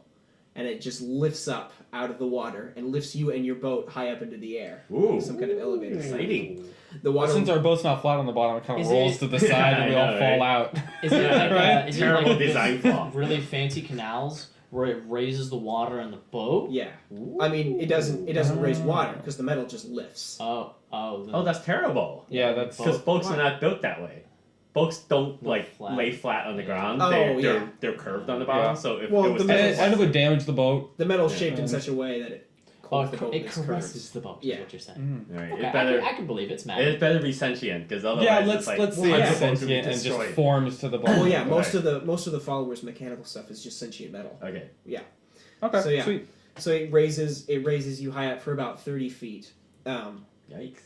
[SPEAKER 2] And it just lifts up out of the water and lifts you and your boat high up into the air.
[SPEAKER 3] Ooh,
[SPEAKER 2] Some kind of elevator.
[SPEAKER 3] exciting.
[SPEAKER 2] The
[SPEAKER 4] Well,
[SPEAKER 2] water.
[SPEAKER 4] since our boat's not flat on the bottom, it kind of
[SPEAKER 1] Is
[SPEAKER 4] rolls
[SPEAKER 1] it-
[SPEAKER 4] to the side and we
[SPEAKER 3] I
[SPEAKER 4] all
[SPEAKER 3] know,
[SPEAKER 4] fall
[SPEAKER 3] right?
[SPEAKER 4] out.
[SPEAKER 1] Is it like
[SPEAKER 4] Right?
[SPEAKER 1] is it
[SPEAKER 3] Terrible
[SPEAKER 1] like this
[SPEAKER 3] design flaw.
[SPEAKER 1] really fancy canals where it raises the water in the boat?
[SPEAKER 2] Yeah. I mean, it doesn't raise water because the metal just lifts.
[SPEAKER 1] Oh.
[SPEAKER 3] Oh, that's terrible.
[SPEAKER 4] Yeah, that's
[SPEAKER 3] Because boats are not built that way. Boats don't
[SPEAKER 1] No,
[SPEAKER 3] like
[SPEAKER 1] flat.
[SPEAKER 3] lay flat on the ground.
[SPEAKER 2] Oh,
[SPEAKER 3] they're,
[SPEAKER 2] yeah.
[SPEAKER 3] they're curved on the bottom.
[SPEAKER 4] Yeah.
[SPEAKER 3] So if
[SPEAKER 2] Well,
[SPEAKER 3] it was
[SPEAKER 2] the metal-
[SPEAKER 4] and it would damage the boat.
[SPEAKER 2] The metal's
[SPEAKER 3] Yeah.
[SPEAKER 2] shaped in such a way that it
[SPEAKER 1] Oh,
[SPEAKER 2] holds the boat in
[SPEAKER 1] it
[SPEAKER 2] its
[SPEAKER 1] caresses
[SPEAKER 2] curves.
[SPEAKER 1] the boat.
[SPEAKER 2] Yeah.
[SPEAKER 1] Is what you're saying.
[SPEAKER 3] all right,
[SPEAKER 1] Okay,
[SPEAKER 3] it better
[SPEAKER 1] I can believe it's magic.
[SPEAKER 3] it better be sentient because otherwise
[SPEAKER 4] Yeah,
[SPEAKER 3] it's
[SPEAKER 4] let's
[SPEAKER 3] like
[SPEAKER 4] let's
[SPEAKER 2] well,
[SPEAKER 4] see
[SPEAKER 2] yeah.
[SPEAKER 4] it's
[SPEAKER 3] supposed to be
[SPEAKER 4] sentient and just
[SPEAKER 3] destroyed.
[SPEAKER 4] forms to the bottom.
[SPEAKER 2] Well, yeah,
[SPEAKER 3] Okay.
[SPEAKER 2] most of the followers' mechanical stuff is just sentient metal.
[SPEAKER 3] Okay.
[SPEAKER 4] Okay,
[SPEAKER 2] So, yeah.
[SPEAKER 4] sweet.
[SPEAKER 2] So it raises you high up for about 30 feet.
[SPEAKER 3] Yikes.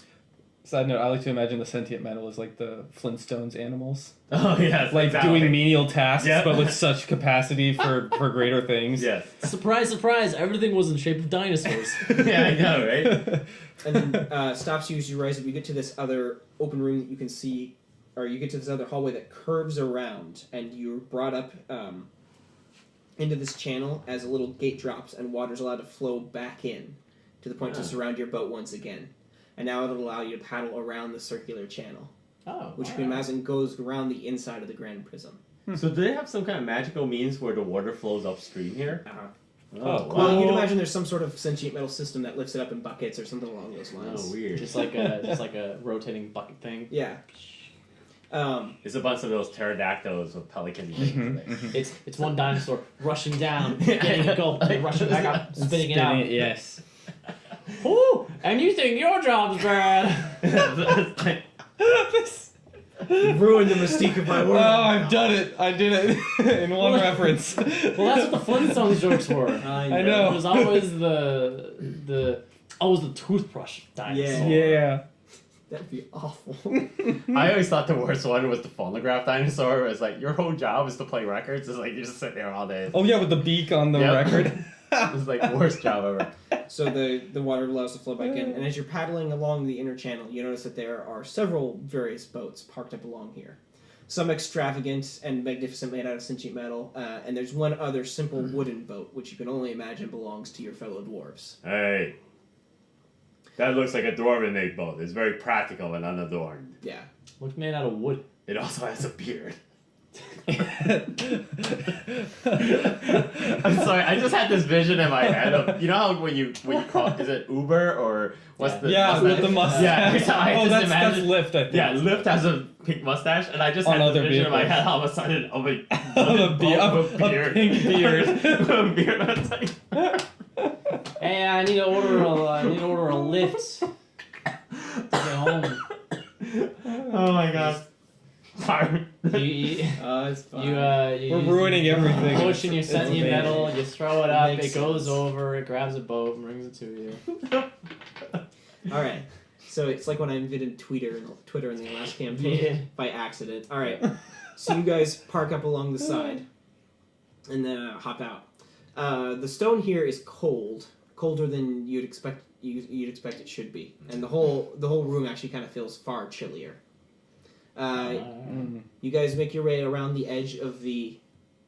[SPEAKER 4] Side note, I like to imagine the sentient metal is like the Flintstones animals.
[SPEAKER 3] Oh yes.
[SPEAKER 4] Like
[SPEAKER 3] exactly.
[SPEAKER 4] doing menial tasks,
[SPEAKER 3] Yep.
[SPEAKER 4] but with such capacity for greater things.
[SPEAKER 3] Yes.
[SPEAKER 1] Surprise, surprise! Everything was in shape of dinosaurs.
[SPEAKER 3] Yeah, I know, right?
[SPEAKER 2] And then stops you as you rise up. You get to this other open room that you can see, or you get to this other hallway that curves around, and you're brought up into this channel as a little gate drops, and water's allowed to flow back in to the point to surround your boat once again. And now it'll allow you to paddle around the circular channel,
[SPEAKER 1] Oh,
[SPEAKER 2] which you can imagine goes around the inside of the Grand Prism.
[SPEAKER 3] So do they have some kind of magical means where the water flows upstream here?
[SPEAKER 2] Uh-huh.
[SPEAKER 3] Oh,
[SPEAKER 2] Well,
[SPEAKER 3] wow.
[SPEAKER 2] you'd imagine there's some sort of sentient metal system that lifts it up in buckets or something along those lines.
[SPEAKER 3] Oh, weird.
[SPEAKER 1] just like a rotating bucket thing.
[SPEAKER 2] Yeah.
[SPEAKER 3] It's a bunch of those pterodactyls with pelican things.
[SPEAKER 1] It's one dinosaur rushing down, getting a gulp, and rushing back up, spitting it out.
[SPEAKER 4] Yes.
[SPEAKER 1] Ooh, and you think your job's bad?
[SPEAKER 2] You ruined the mystique of my
[SPEAKER 4] Oh,
[SPEAKER 2] world.
[SPEAKER 4] I've done it. I did it in one reference.
[SPEAKER 1] Well, that's what the Flintstones jokes were.
[SPEAKER 4] I know.
[SPEAKER 1] It was always the toothbrush dinosaur.
[SPEAKER 4] Yeah.
[SPEAKER 2] That'd be awful.
[SPEAKER 3] I always thought the worst one was the phonograph dinosaur. It's like your whole job is to play records. It's like you just sit there all day.
[SPEAKER 4] Oh yeah, with the beak on the
[SPEAKER 3] Yep.
[SPEAKER 4] record.
[SPEAKER 3] It's like worst job ever.
[SPEAKER 2] So the water allows to flow back in, and as you're paddling along the inner channel, you notice that there are several various boats parked up along here. Some extravagant and magnificent, made out of sentient metal, and there's one other simple wooden boat, which you can only imagine belongs to your fellow dwarves.
[SPEAKER 3] Hey, that looks like a dwarven made boat. It's very practical and unadorned.
[SPEAKER 2] Yeah.
[SPEAKER 1] Looks made out of wood.
[SPEAKER 3] It also has a beard.
[SPEAKER 4] I'm
[SPEAKER 3] I'm sorry, I just had this vision in my head of how when you call is it Uber or what's the
[SPEAKER 4] Yeah,
[SPEAKER 3] mustache?
[SPEAKER 4] with the mustache.
[SPEAKER 3] Yeah, so I
[SPEAKER 4] oh,
[SPEAKER 3] just
[SPEAKER 4] that's
[SPEAKER 3] imagine
[SPEAKER 4] Lyft, I think.
[SPEAKER 3] yeah, Lyft has a pink mustache, and I just
[SPEAKER 4] On
[SPEAKER 3] had
[SPEAKER 4] other
[SPEAKER 3] this vision in my
[SPEAKER 4] vehicles.
[SPEAKER 3] head all of a sudden of a
[SPEAKER 4] Of a
[SPEAKER 3] boat with
[SPEAKER 4] a pink beard.
[SPEAKER 3] With a beard. I was like,
[SPEAKER 1] Hey, I need to order a lift to get home.
[SPEAKER 3] Oh my god. Sorry.
[SPEAKER 1] You,
[SPEAKER 2] It's fine.
[SPEAKER 1] you
[SPEAKER 4] We're ruining everything.
[SPEAKER 1] Push and you send
[SPEAKER 4] It's
[SPEAKER 1] the
[SPEAKER 4] amazing.
[SPEAKER 1] metal, you throw it up,
[SPEAKER 2] Makes
[SPEAKER 1] it goes
[SPEAKER 2] sense.
[SPEAKER 1] over, it grabs a boat and brings it to you.
[SPEAKER 2] Alright. So it's like when I invented Twitter in the last campaign
[SPEAKER 1] Yeah.
[SPEAKER 2] by accident. Alright. So you guys park up along the side and then hop out. The stone here is cold, colder than you'd expect it should be, and the whole room actually kind of feels far chillier. You guys make your way around the edge of the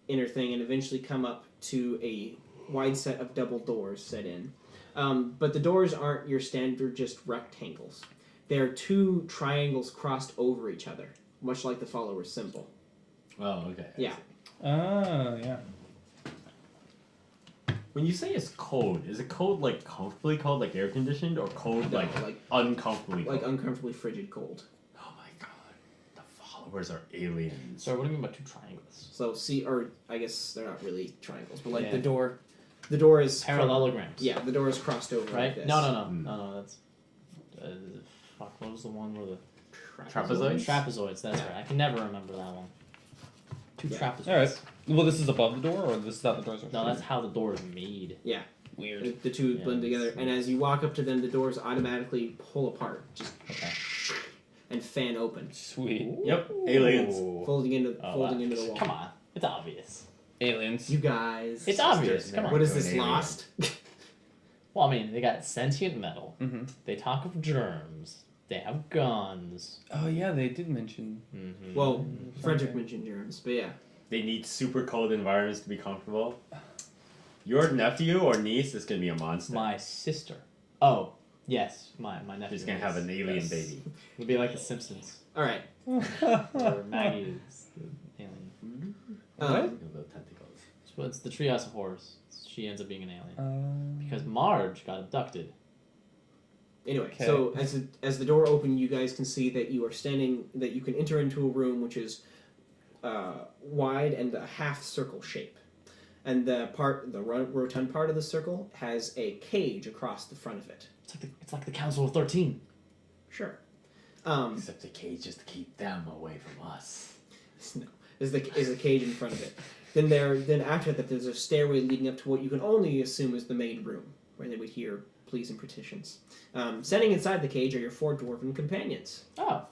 [SPEAKER 2] inner thing and eventually come up to a wide set of double doors set in. But the doors aren't your standard just rectangles. They're two triangles crossed over each other, much like the follower's symbol.
[SPEAKER 3] Oh, okay.
[SPEAKER 2] Yeah.
[SPEAKER 4] Oh, yeah.
[SPEAKER 3] When you say it's cold, is it cold like comfortably cold, like air conditioned, or cold
[SPEAKER 2] No,
[SPEAKER 3] like
[SPEAKER 2] like
[SPEAKER 3] uncomfortably cold?
[SPEAKER 2] uncomfortably frigid cold.
[SPEAKER 3] Oh my god, the followers are aliens.
[SPEAKER 1] So what do you mean by two triangles?
[SPEAKER 2] So or I guess they're not really triangles, but like
[SPEAKER 1] Yeah.
[SPEAKER 2] the door is
[SPEAKER 1] Parallelograms.
[SPEAKER 2] Yeah, the door is crossed over
[SPEAKER 1] Right?
[SPEAKER 2] like this.
[SPEAKER 1] No, that's... fuck, what was the one where the...
[SPEAKER 3] Trapezoids?
[SPEAKER 1] Trapezoids, that's right. I can never remember that one. Two
[SPEAKER 2] Yeah.
[SPEAKER 1] trapezoids.
[SPEAKER 4] Alright. Well, this is above the door, or this is how the doors are?
[SPEAKER 1] No, that's how the door is made.
[SPEAKER 4] weird.
[SPEAKER 2] The two
[SPEAKER 1] Yeah,
[SPEAKER 2] blend together,
[SPEAKER 1] it's-
[SPEAKER 2] and as you walk up to them, the doors automatically pull apart, just
[SPEAKER 1] Okay.
[SPEAKER 2] and fan open,
[SPEAKER 4] Sweet.
[SPEAKER 3] Yep, aliens.
[SPEAKER 2] folding into
[SPEAKER 1] Oh,
[SPEAKER 2] into the wall.
[SPEAKER 1] Come on. It's obvious.
[SPEAKER 4] Aliens.
[SPEAKER 2] You guys.
[SPEAKER 1] It's obvious. Come on.
[SPEAKER 2] What is
[SPEAKER 3] To an
[SPEAKER 2] this,
[SPEAKER 3] alien.
[SPEAKER 2] Lost?
[SPEAKER 1] Well, I mean, they got sentient metal.
[SPEAKER 4] Mm-hmm.
[SPEAKER 1] They talk of germs. They have guns.
[SPEAKER 4] Oh, yeah, they did mention.
[SPEAKER 1] Mm-hmm.
[SPEAKER 2] Well, Frederick mentioned germs, but yeah.
[SPEAKER 3] They need super cold environments to be comfortable. Your nephew or niece is gonna be a monster.
[SPEAKER 1] My sister. Oh, yes. My nephew.
[SPEAKER 3] She's gonna have an alien
[SPEAKER 1] Yes.
[SPEAKER 3] baby.
[SPEAKER 1] It'll be like The Simpsons.
[SPEAKER 2] Alright.
[SPEAKER 1] Or Maggie's the alien.
[SPEAKER 3] Little tentacles.
[SPEAKER 1] So it's the Treehouse of Horrors. She ends up being an alien. Because Marge got abducted.
[SPEAKER 2] Anyway,
[SPEAKER 4] Okay.
[SPEAKER 2] so as the door opened, you guys can see that you can enter into a room which is wide and a half circle shape, and the rotund part of the circle has a cage across the front of it.
[SPEAKER 1] It's like the Council of 13.
[SPEAKER 2] Sure.
[SPEAKER 3] Except the cage is to keep them away from us.
[SPEAKER 2] No, is a cage in front of it. Then after that, there's a stairway leading up to what you can only assume is the main room, where they would hear pleas and petitions. Standing inside the cage are your four dwarven companions.
[SPEAKER 1] Oh.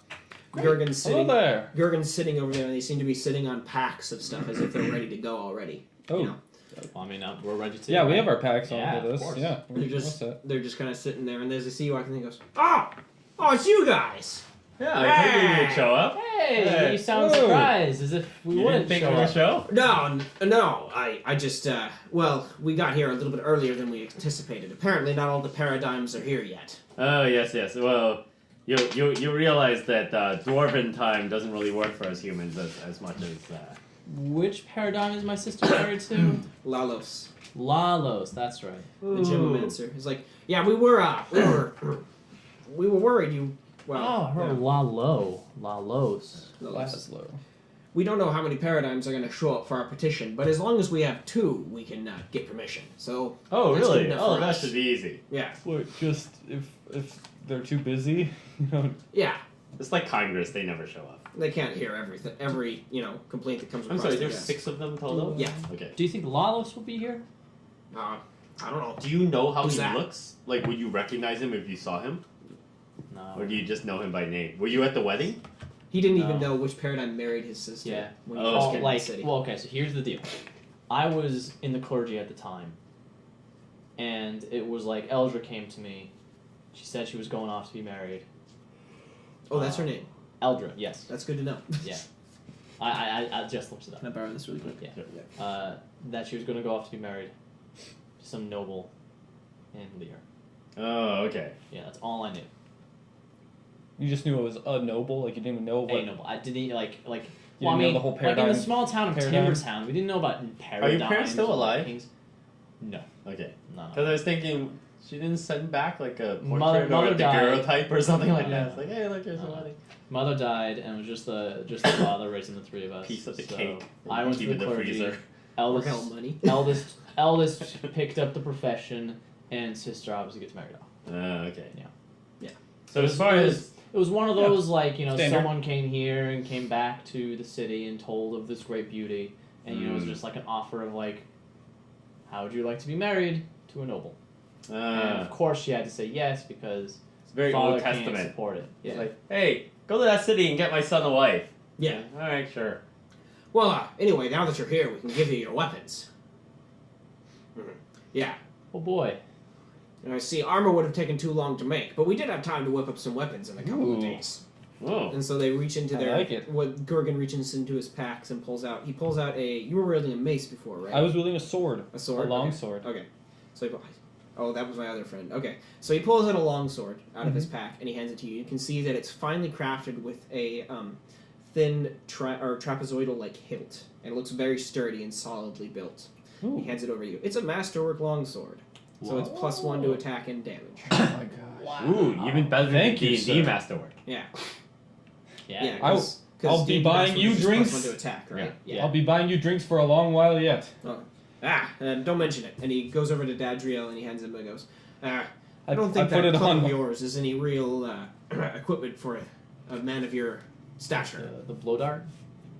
[SPEAKER 1] Great.
[SPEAKER 2] Jurgen's
[SPEAKER 4] Hello
[SPEAKER 2] sitting.
[SPEAKER 4] there.
[SPEAKER 2] Jurgen's sitting over there, and they seem to be sitting on packs of stuff as if they're ready to go already.
[SPEAKER 4] Oh.
[SPEAKER 2] You know,
[SPEAKER 1] Well, I mean, we're ready to.
[SPEAKER 4] Yeah, we have our packs on
[SPEAKER 1] Yeah,
[SPEAKER 4] for this.
[SPEAKER 1] of course.
[SPEAKER 4] Yeah.
[SPEAKER 2] they're just kind of sitting there, and as they see you walking, he goes, "Oh, it's you guys!"
[SPEAKER 3] Yeah, I figured you would show up.
[SPEAKER 1] Hey,
[SPEAKER 3] Hey.
[SPEAKER 1] you sound
[SPEAKER 4] Whoa.
[SPEAKER 1] surprised, as if we
[SPEAKER 3] You
[SPEAKER 1] wouldn't
[SPEAKER 3] didn't think
[SPEAKER 1] show
[SPEAKER 3] we would
[SPEAKER 1] up.
[SPEAKER 3] show?
[SPEAKER 2] No, I just we got here a little bit earlier than we anticipated. Apparently, not all the paradigms are here yet.
[SPEAKER 3] Oh yes. Well, you realize that dwarven time doesn't really work for us humans as much as.
[SPEAKER 1] Which paradigm is my sister married to?
[SPEAKER 2] Lalos,
[SPEAKER 1] Lalos, that's right.
[SPEAKER 2] the gemomancer, is like, yeah, we were worried you. Well,
[SPEAKER 1] Oh, her
[SPEAKER 2] yeah.
[SPEAKER 1] Lalo. Lalos.
[SPEAKER 2] Lalos.
[SPEAKER 4] Laszlo.
[SPEAKER 2] We don't know how many paradigms are going to show up for our petition, but as long as we have two, we can get permission. So
[SPEAKER 3] Oh
[SPEAKER 2] that's good
[SPEAKER 3] really?
[SPEAKER 2] enough
[SPEAKER 3] Oh,
[SPEAKER 2] for
[SPEAKER 3] that
[SPEAKER 2] us.
[SPEAKER 3] should be easy.
[SPEAKER 2] Yeah,
[SPEAKER 4] Wait, just if they're too busy, you know.
[SPEAKER 2] yeah.
[SPEAKER 3] It's like Congress; they never show up.
[SPEAKER 2] They can't hear everything, every complaint that comes
[SPEAKER 3] I'm
[SPEAKER 2] across
[SPEAKER 3] sorry.
[SPEAKER 2] their
[SPEAKER 3] There's
[SPEAKER 2] desk.
[SPEAKER 3] 6 of them total.
[SPEAKER 2] Yeah.
[SPEAKER 3] Okay.
[SPEAKER 1] Do you think Lalos will be here?
[SPEAKER 2] I don't know.
[SPEAKER 3] Do you know how
[SPEAKER 2] Who's
[SPEAKER 3] he
[SPEAKER 2] that?
[SPEAKER 3] looks? Like, would you recognize him if you saw him,
[SPEAKER 1] No.
[SPEAKER 3] or do you just know him by name? Were you at the wedding?
[SPEAKER 2] He didn't even
[SPEAKER 1] No.
[SPEAKER 2] know which paradigm married his sister.
[SPEAKER 1] Yeah.
[SPEAKER 2] When he
[SPEAKER 3] Oh,
[SPEAKER 2] first
[SPEAKER 1] Oh,
[SPEAKER 2] came to
[SPEAKER 1] like,
[SPEAKER 2] the city.
[SPEAKER 1] well, okay, so here's the deal. I was in the clergy at the time, and it was like Eldra came to me. She said she was going off to be married.
[SPEAKER 2] Oh, that's her name.
[SPEAKER 1] Eldra, yes.
[SPEAKER 2] That's good to know.
[SPEAKER 1] Yeah. I just looked it up.
[SPEAKER 2] Can I borrow this really quick?
[SPEAKER 1] Yeah. That she was going to go off to be married to some noble in Lear.
[SPEAKER 3] Oh, okay.
[SPEAKER 1] Yeah, that's all I knew.
[SPEAKER 4] You just knew it was a noble, like you didn't even know what.
[SPEAKER 1] A noble. I didn't like.
[SPEAKER 4] You
[SPEAKER 1] Well, I
[SPEAKER 4] didn't know
[SPEAKER 1] mean,
[SPEAKER 4] the whole
[SPEAKER 1] like in
[SPEAKER 4] paradigm.
[SPEAKER 1] the small town of
[SPEAKER 4] paradigm?
[SPEAKER 1] Timbertown, we didn't know about paradigms.
[SPEAKER 3] your parents still
[SPEAKER 1] or
[SPEAKER 3] alive?
[SPEAKER 1] Kings. No,
[SPEAKER 3] Okay.
[SPEAKER 1] no.
[SPEAKER 3] Because I was thinking she didn't send back like a portrait
[SPEAKER 1] Mother
[SPEAKER 3] or a
[SPEAKER 1] died.
[SPEAKER 3] daguerreotype or something like
[SPEAKER 1] Yeah.
[SPEAKER 3] that. It's like, hey, look, here's the wedding.
[SPEAKER 1] Mother died, and it was just the father raising the three of us.
[SPEAKER 3] Piece of the
[SPEAKER 1] So
[SPEAKER 3] cake.
[SPEAKER 1] I went to
[SPEAKER 3] Keep
[SPEAKER 1] the
[SPEAKER 3] in the
[SPEAKER 1] freezer.
[SPEAKER 3] freezer.
[SPEAKER 2] Or
[SPEAKER 1] Eldest,
[SPEAKER 2] hell money.
[SPEAKER 1] eldest picked up the profession, and sister obviously gets married off.
[SPEAKER 3] Okay.
[SPEAKER 1] Yeah.
[SPEAKER 3] So as far as
[SPEAKER 1] It was one of those, like, you know,
[SPEAKER 4] Standard.
[SPEAKER 1] someone came here and came back to the city and told of this great beauty, and, you know, it was just like an offer of, like, how would you like to be married to a noble? And, of course, she had to say yes, because
[SPEAKER 3] it's very
[SPEAKER 1] father
[SPEAKER 3] Old
[SPEAKER 1] can't
[SPEAKER 3] Testament.
[SPEAKER 1] support it.
[SPEAKER 3] It's like, hey, go to that city and get my son a wife.
[SPEAKER 2] Yeah.
[SPEAKER 3] All right, sure.
[SPEAKER 2] Well, anyway, now that you're here, we can give you your weapons. Yeah.
[SPEAKER 1] Oh, boy.
[SPEAKER 2] And I see armor would have taken too long to make, but we did have time to whip up some weapons in a couple of
[SPEAKER 4] Ooh.
[SPEAKER 2] days.
[SPEAKER 3] Oh.
[SPEAKER 2] And so they reach into
[SPEAKER 4] I
[SPEAKER 2] their
[SPEAKER 4] like it.
[SPEAKER 2] what Gurgan reaches into his packs and pulls out. He pulls out a. You were wielding a mace before, right?
[SPEAKER 4] I was wielding a sword.
[SPEAKER 2] A sword.
[SPEAKER 4] A long
[SPEAKER 2] Okay.
[SPEAKER 4] sword.
[SPEAKER 2] Okay. So he. Oh, that was my other friend. Okay. So he pulls out a long sword out of his pack and he hands it to you. You can see that it's finely crafted with a thin trapezoidal like hilt, and it looks very sturdy and solidly built.
[SPEAKER 4] Ooh.
[SPEAKER 2] He hands it over to you. It's a masterwork longsword, so it's +1 to attack and damage.
[SPEAKER 4] Oh my gosh.
[SPEAKER 3] Ooh, even better than
[SPEAKER 4] Thank you,
[SPEAKER 3] D&D
[SPEAKER 4] sir.
[SPEAKER 3] masterwork.
[SPEAKER 2] Yeah.
[SPEAKER 1] Yeah.
[SPEAKER 2] Yeah.
[SPEAKER 4] I'll be buying you drinks.
[SPEAKER 2] +1 to attack, right?
[SPEAKER 1] Yeah.
[SPEAKER 4] I'll be buying you drinks for a long while yet.
[SPEAKER 2] Don't mention it. And he goes over to Dadriel and he hands him and goes, I don't think
[SPEAKER 4] I put
[SPEAKER 2] that
[SPEAKER 4] it
[SPEAKER 2] club
[SPEAKER 4] on.
[SPEAKER 2] of yours is any real equipment for a man of your stature.
[SPEAKER 1] The blow dart?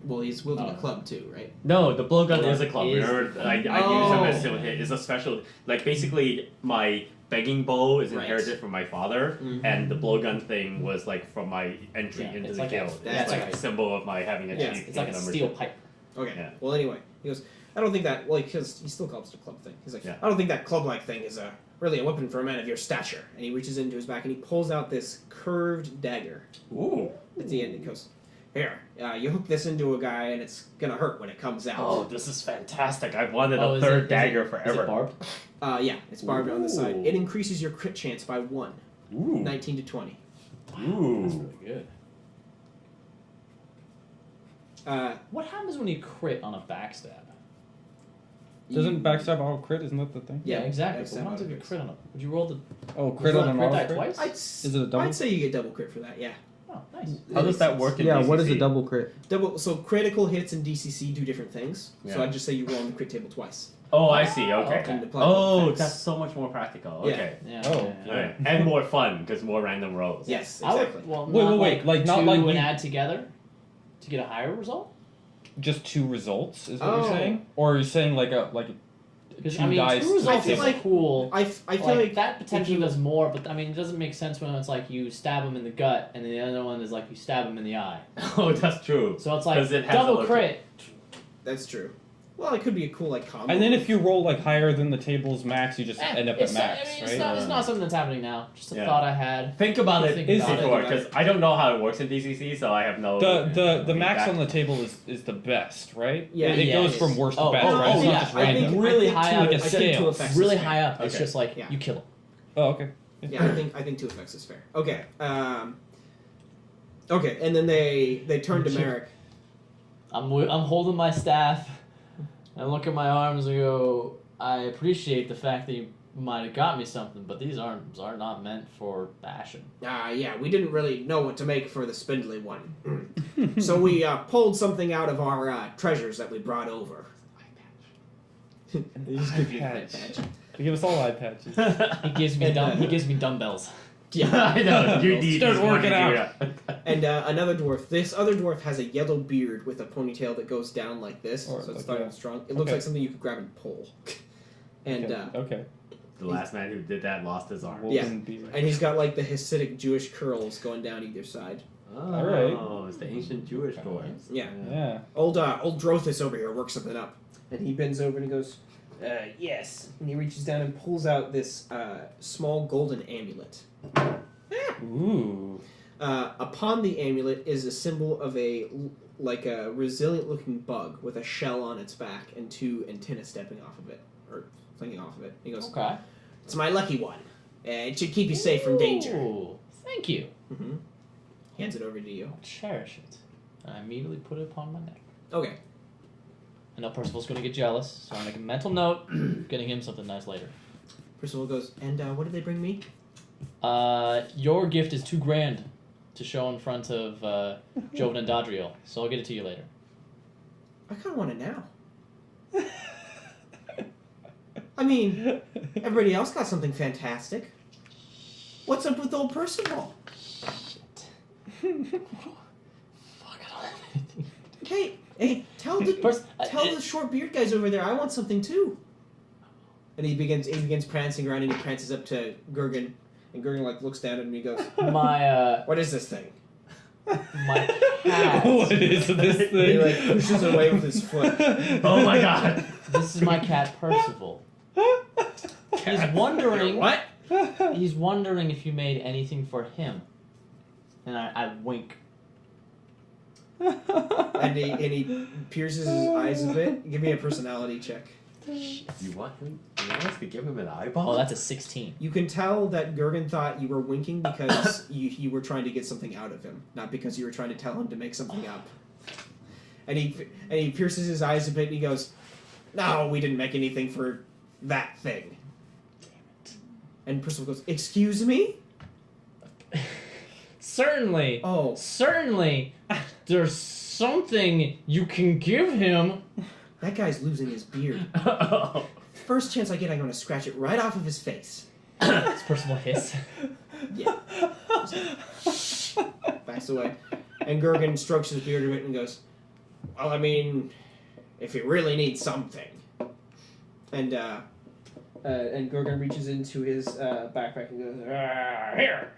[SPEAKER 2] Well, he's wielding a
[SPEAKER 1] Oh.
[SPEAKER 2] club too, right?
[SPEAKER 3] No, the blowgun
[SPEAKER 1] Club
[SPEAKER 3] is a club.
[SPEAKER 1] is
[SPEAKER 3] Remember,
[SPEAKER 1] the club.
[SPEAKER 3] I use them as still hit. It's a special, like basically my begging bow is
[SPEAKER 2] Right.
[SPEAKER 3] inherited from my father,
[SPEAKER 2] Mhm.
[SPEAKER 3] and the blowgun thing was like from my entry
[SPEAKER 1] Yeah,
[SPEAKER 3] into
[SPEAKER 1] it's
[SPEAKER 3] the
[SPEAKER 1] like
[SPEAKER 3] guild.
[SPEAKER 1] a-
[SPEAKER 3] It's
[SPEAKER 2] that's
[SPEAKER 3] like
[SPEAKER 2] right.
[SPEAKER 3] a symbol of my having
[SPEAKER 2] Yeah,
[SPEAKER 3] achieved
[SPEAKER 1] It's like a
[SPEAKER 3] guild
[SPEAKER 1] steel
[SPEAKER 3] membership.
[SPEAKER 1] pipe.
[SPEAKER 2] Okay.
[SPEAKER 3] Yeah.
[SPEAKER 2] Well, anyway, he goes, I don't think that, because he still calls it a club thing. He's like,
[SPEAKER 3] Yeah.
[SPEAKER 2] I don't think that club-like thing is really a weapon for a man of your stature. And he reaches into his back and he pulls out this curved dagger.
[SPEAKER 3] Ooh.
[SPEAKER 2] At the end, he goes, here, you hook this into a guy and it's gonna hurt when it comes out.
[SPEAKER 3] Oh, this is fantastic! I've wanted
[SPEAKER 1] Oh,
[SPEAKER 3] a
[SPEAKER 1] is
[SPEAKER 3] third
[SPEAKER 1] it-
[SPEAKER 3] dagger
[SPEAKER 1] Is
[SPEAKER 3] forever.
[SPEAKER 1] it barbed?
[SPEAKER 2] Yeah, it's barbed on the side.
[SPEAKER 3] Ooh.
[SPEAKER 2] It increases your crit chance by 1,
[SPEAKER 3] Ooh.
[SPEAKER 2] 19 to 20.
[SPEAKER 1] That's
[SPEAKER 3] Ooh.
[SPEAKER 1] really good. What happens when you crit on a backstab?
[SPEAKER 4] Doesn't backstab auto crit? Isn't that the thing?
[SPEAKER 1] Yeah, exactly.
[SPEAKER 2] backstab
[SPEAKER 1] What happens if you
[SPEAKER 2] auto-crits.
[SPEAKER 1] crit on it? Would you roll the
[SPEAKER 4] Oh,
[SPEAKER 1] would
[SPEAKER 4] crit
[SPEAKER 1] you
[SPEAKER 4] on an
[SPEAKER 1] crit
[SPEAKER 4] auto
[SPEAKER 1] that
[SPEAKER 4] crit?
[SPEAKER 1] twice?
[SPEAKER 4] Is it a double?
[SPEAKER 2] I'd say you get double crit for that, yeah.
[SPEAKER 1] Oh, nice.
[SPEAKER 3] How does that work in
[SPEAKER 5] Yeah,
[SPEAKER 3] DCC?
[SPEAKER 5] what is a double crit?
[SPEAKER 2] So critical hits in DCC do different things. So
[SPEAKER 3] Yeah.
[SPEAKER 2] I'd just say you roll on the crit table twice.
[SPEAKER 3] Oh, I see. Okay.
[SPEAKER 1] Okay.
[SPEAKER 2] And apply
[SPEAKER 3] Oh,
[SPEAKER 2] effects.
[SPEAKER 3] that's so much more practical.
[SPEAKER 2] Yeah.
[SPEAKER 3] Okay.
[SPEAKER 1] Yeah.
[SPEAKER 4] Oh,
[SPEAKER 1] yeah.
[SPEAKER 3] Alright. And more fun because more random rolls.
[SPEAKER 2] Yes,
[SPEAKER 1] I would,
[SPEAKER 2] exactly.
[SPEAKER 1] well,
[SPEAKER 4] Wait,
[SPEAKER 1] not
[SPEAKER 4] wait, like, not
[SPEAKER 1] two
[SPEAKER 4] like
[SPEAKER 1] and
[SPEAKER 4] you-
[SPEAKER 1] add together to get a higher result.
[SPEAKER 4] Just 2 results is what
[SPEAKER 2] Oh.
[SPEAKER 4] you're saying, or are you saying like a
[SPEAKER 1] Because
[SPEAKER 4] two
[SPEAKER 1] I mean,
[SPEAKER 4] dice?
[SPEAKER 1] two results
[SPEAKER 2] feel
[SPEAKER 1] is
[SPEAKER 2] like-
[SPEAKER 1] cool.
[SPEAKER 2] I feel
[SPEAKER 1] Like,
[SPEAKER 2] like
[SPEAKER 1] that potentially
[SPEAKER 2] if you-
[SPEAKER 1] does more, but I mean, it doesn't make sense when it's like you stab him in the gut, and then the other one is like you stab him in the eye.
[SPEAKER 3] Oh, that's true.
[SPEAKER 1] So it's like
[SPEAKER 3] 'Cause it has a
[SPEAKER 1] double
[SPEAKER 3] look-
[SPEAKER 1] crit.
[SPEAKER 2] that's true. Well, it could be a cool like combo.
[SPEAKER 4] And then if you roll like higher than the table's max, you just end up at
[SPEAKER 1] It's not-
[SPEAKER 4] max,
[SPEAKER 1] I mean,
[SPEAKER 4] right?
[SPEAKER 1] it's not something that's happening now. Just a
[SPEAKER 3] Yeah.
[SPEAKER 1] thought I had.
[SPEAKER 3] Think about it
[SPEAKER 1] Think about it.
[SPEAKER 3] before, because I don't know how it works in DCC, so I have no.
[SPEAKER 4] The max
[SPEAKER 3] feedback.
[SPEAKER 4] on the table is the best, right?
[SPEAKER 2] Yeah,
[SPEAKER 4] it
[SPEAKER 1] yeah,
[SPEAKER 4] goes
[SPEAKER 1] it
[SPEAKER 4] from
[SPEAKER 1] is.
[SPEAKER 4] worst to
[SPEAKER 1] Oh,
[SPEAKER 4] best,
[SPEAKER 1] oh,
[SPEAKER 4] right?
[SPEAKER 1] oh,
[SPEAKER 4] It's
[SPEAKER 1] yeah,
[SPEAKER 4] not just
[SPEAKER 2] I
[SPEAKER 4] random.
[SPEAKER 2] think
[SPEAKER 1] Really
[SPEAKER 2] two-
[SPEAKER 1] high
[SPEAKER 2] I
[SPEAKER 1] up.
[SPEAKER 2] think
[SPEAKER 4] Like a
[SPEAKER 2] two
[SPEAKER 4] scale.
[SPEAKER 2] effects
[SPEAKER 1] Really
[SPEAKER 2] is
[SPEAKER 1] high
[SPEAKER 2] fair.
[SPEAKER 1] up. It's
[SPEAKER 3] Okay.
[SPEAKER 1] just like
[SPEAKER 2] Yeah.
[SPEAKER 1] you kill him.
[SPEAKER 4] Oh, okay.
[SPEAKER 2] Yeah, I think 2 effects is fair. Okay. Okay, and then they turn to Merek.
[SPEAKER 1] I'm holding my staff. I look at my arms and go, I appreciate the fact that you might have got me something, but these arms are not meant for bashing.
[SPEAKER 2] Yeah, we didn't really know what to make for the spindly one. So we pulled something out of our treasures that we brought over. They just give you an eye
[SPEAKER 4] patch.
[SPEAKER 2] patch.
[SPEAKER 4] They give us all eye patches.
[SPEAKER 1] He gives me
[SPEAKER 2] And,
[SPEAKER 1] he gives me dumbbells.
[SPEAKER 2] Yeah.
[SPEAKER 3] I know. You need
[SPEAKER 4] Start
[SPEAKER 3] these
[SPEAKER 4] working
[SPEAKER 3] money,
[SPEAKER 4] out.
[SPEAKER 3] yeah.
[SPEAKER 2] And another dwarf. This other dwarf has a yellow beard with a ponytail that goes down like this,
[SPEAKER 4] Or
[SPEAKER 2] so it's
[SPEAKER 4] like
[SPEAKER 2] starting
[SPEAKER 4] a-
[SPEAKER 2] strong. It looks
[SPEAKER 4] okay.
[SPEAKER 2] like something you could grab and pull. And
[SPEAKER 4] okay.
[SPEAKER 3] The last man who did that lost his arm.
[SPEAKER 2] Yeah.
[SPEAKER 4] Woven beard.
[SPEAKER 2] and he's got like the Hasidic Jewish curls going down either side.
[SPEAKER 3] Oh,
[SPEAKER 4] Alright.
[SPEAKER 3] it's the ancient Jewish dwarves.
[SPEAKER 2] Yeah.
[SPEAKER 4] Yeah.
[SPEAKER 2] Old Drothus over here works something up, and he bends over and he goes, "Yes." And he reaches down and pulls out this small golden amulet.
[SPEAKER 4] Ooh.
[SPEAKER 2] Upon the amulet is a symbol of a resilient-looking bug with a shell on its back and 2 antennae stepping off of it or flinging off of it. He goes,
[SPEAKER 1] Okay.
[SPEAKER 2] "It's my lucky one. It should keep you safe from danger."
[SPEAKER 1] Ooh, thank you.
[SPEAKER 2] Mm-hmm. Hands it over to you.
[SPEAKER 1] I'll cherish it. And I immediately put it upon my neck.
[SPEAKER 2] Okay.
[SPEAKER 1] I know Percival's going to get jealous, so I make a mental note, getting him something nice later.
[SPEAKER 2] Percival goes, "And what did they bring me?"
[SPEAKER 1] Your gift is too grand to show in front of Jovan and Dadriel, so I'll get it to you later.
[SPEAKER 2] I kind of want it now. I mean, everybody else got something fantastic. What's up with old Percival?
[SPEAKER 1] Fuck, I don't have anything.
[SPEAKER 2] Hey, tell the short beard guys over there I want something too. And he begins prancing around, and he prances up to Gurgen, and Gurgen like looks down at him and he goes, what is this thing?
[SPEAKER 1] My cat.
[SPEAKER 4] What is this thing?
[SPEAKER 2] He like pushes away with his foot.
[SPEAKER 3] Oh my god.
[SPEAKER 1] This is my cat Percival. He's wondering
[SPEAKER 2] What?
[SPEAKER 1] He's wondering if you made anything for him. And I wink.
[SPEAKER 2] And he pierces his eyes a bit. Give me a personality check.
[SPEAKER 3] You want us to give him an eyeball?
[SPEAKER 1] Oh, that's a 16.
[SPEAKER 2] You can tell that Gurgen thought you were winking because you were trying to get something out of him, not because you were trying to tell him to make something up. And he pierces his eyes a bit and he goes, "No, we didn't make anything for that thing."
[SPEAKER 1] Damn it.
[SPEAKER 2] And Percival goes, "Excuse me?"
[SPEAKER 1] Certainly.
[SPEAKER 2] Oh.
[SPEAKER 1] Certainly. There's something you can give him.
[SPEAKER 2] That guy's losing his beard. First chance I get, I'm going to scratch it right off of his face.
[SPEAKER 1] Does Percival hiss?
[SPEAKER 2] Yeah. Backs away. And Gurgen strokes his beard a bit and goes, "Well, I mean, if you really need something." And Gurgen reaches into his backpack and goes, "Here,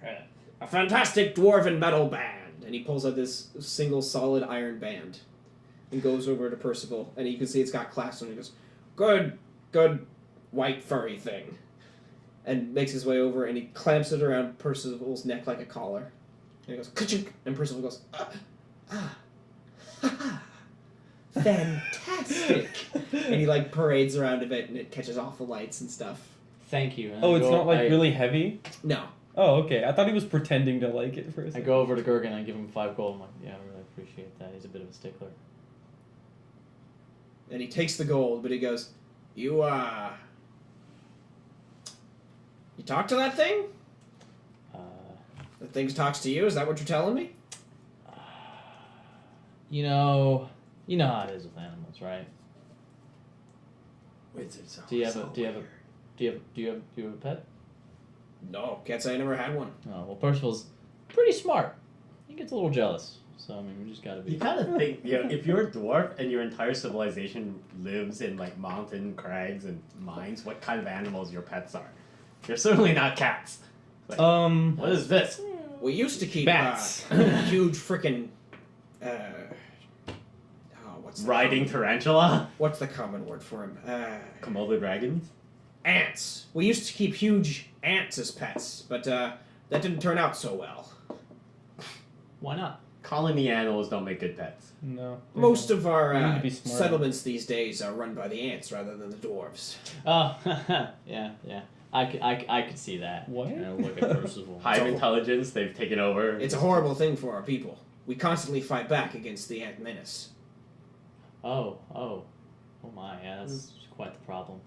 [SPEAKER 2] a fantastic dwarven metal band." And he pulls out this single solid iron band and goes over to Percival. And you can see it's got clasps on it. He goes, good white furry thing. And makes his way over and he clamps it around Percival's neck like a collar. And he goes, "Ka-chink!" And Percival goes, fantastic. And he like parades around a bit and it catches off the lights and stuff.
[SPEAKER 1] Thank you. And
[SPEAKER 4] Oh, it's not like really heavy?
[SPEAKER 2] No.
[SPEAKER 4] Oh, okay. I thought he was pretending to like it for a
[SPEAKER 1] I
[SPEAKER 4] second.
[SPEAKER 1] go over to Gurgen and I give him 5 gold. I'm like, yeah, I really appreciate that. He's a bit of a stickler.
[SPEAKER 2] And he takes the gold, but he goes, You talk to that thing? The thing talks to you? Is that what you're telling me?
[SPEAKER 1] You know how it is with animals, right?
[SPEAKER 3] Wizards are
[SPEAKER 1] Do you have
[SPEAKER 3] so
[SPEAKER 1] a
[SPEAKER 3] weird.
[SPEAKER 1] pet?
[SPEAKER 2] No, can't say I never had one.
[SPEAKER 1] Oh, well, Percival's pretty smart. He gets a little jealous. So, I mean, we just gotta be...
[SPEAKER 3] You gotta think, if you're a dwarf and your entire civilization lives in, like, mountain crags and mines, what kind of animals your pets are? They're certainly not cats. Like, what is this?
[SPEAKER 2] We used to keep
[SPEAKER 4] Bats.
[SPEAKER 2] huge frickin' what's the
[SPEAKER 3] Riding tarantula?
[SPEAKER 2] What's the common word for him?
[SPEAKER 3] Komodo dragons?
[SPEAKER 2] Ants. We used to keep huge ants as pets, but that didn't turn out so well.
[SPEAKER 1] Why not?
[SPEAKER 3] Colony animals don't make good pets.
[SPEAKER 4] No.
[SPEAKER 2] Most of
[SPEAKER 4] You need
[SPEAKER 2] our
[SPEAKER 4] to be smart.
[SPEAKER 2] settlements these days are run by the ants rather than the dwarves.
[SPEAKER 1] Oh, yeah. I could see that.
[SPEAKER 4] What?
[SPEAKER 1] Look at Percival.
[SPEAKER 3] Hive intelligence, they've taken over.
[SPEAKER 2] It's a horrible thing for our people. We constantly fight back against the ant menace.
[SPEAKER 1] Oh my, yeah, that's quite the problem.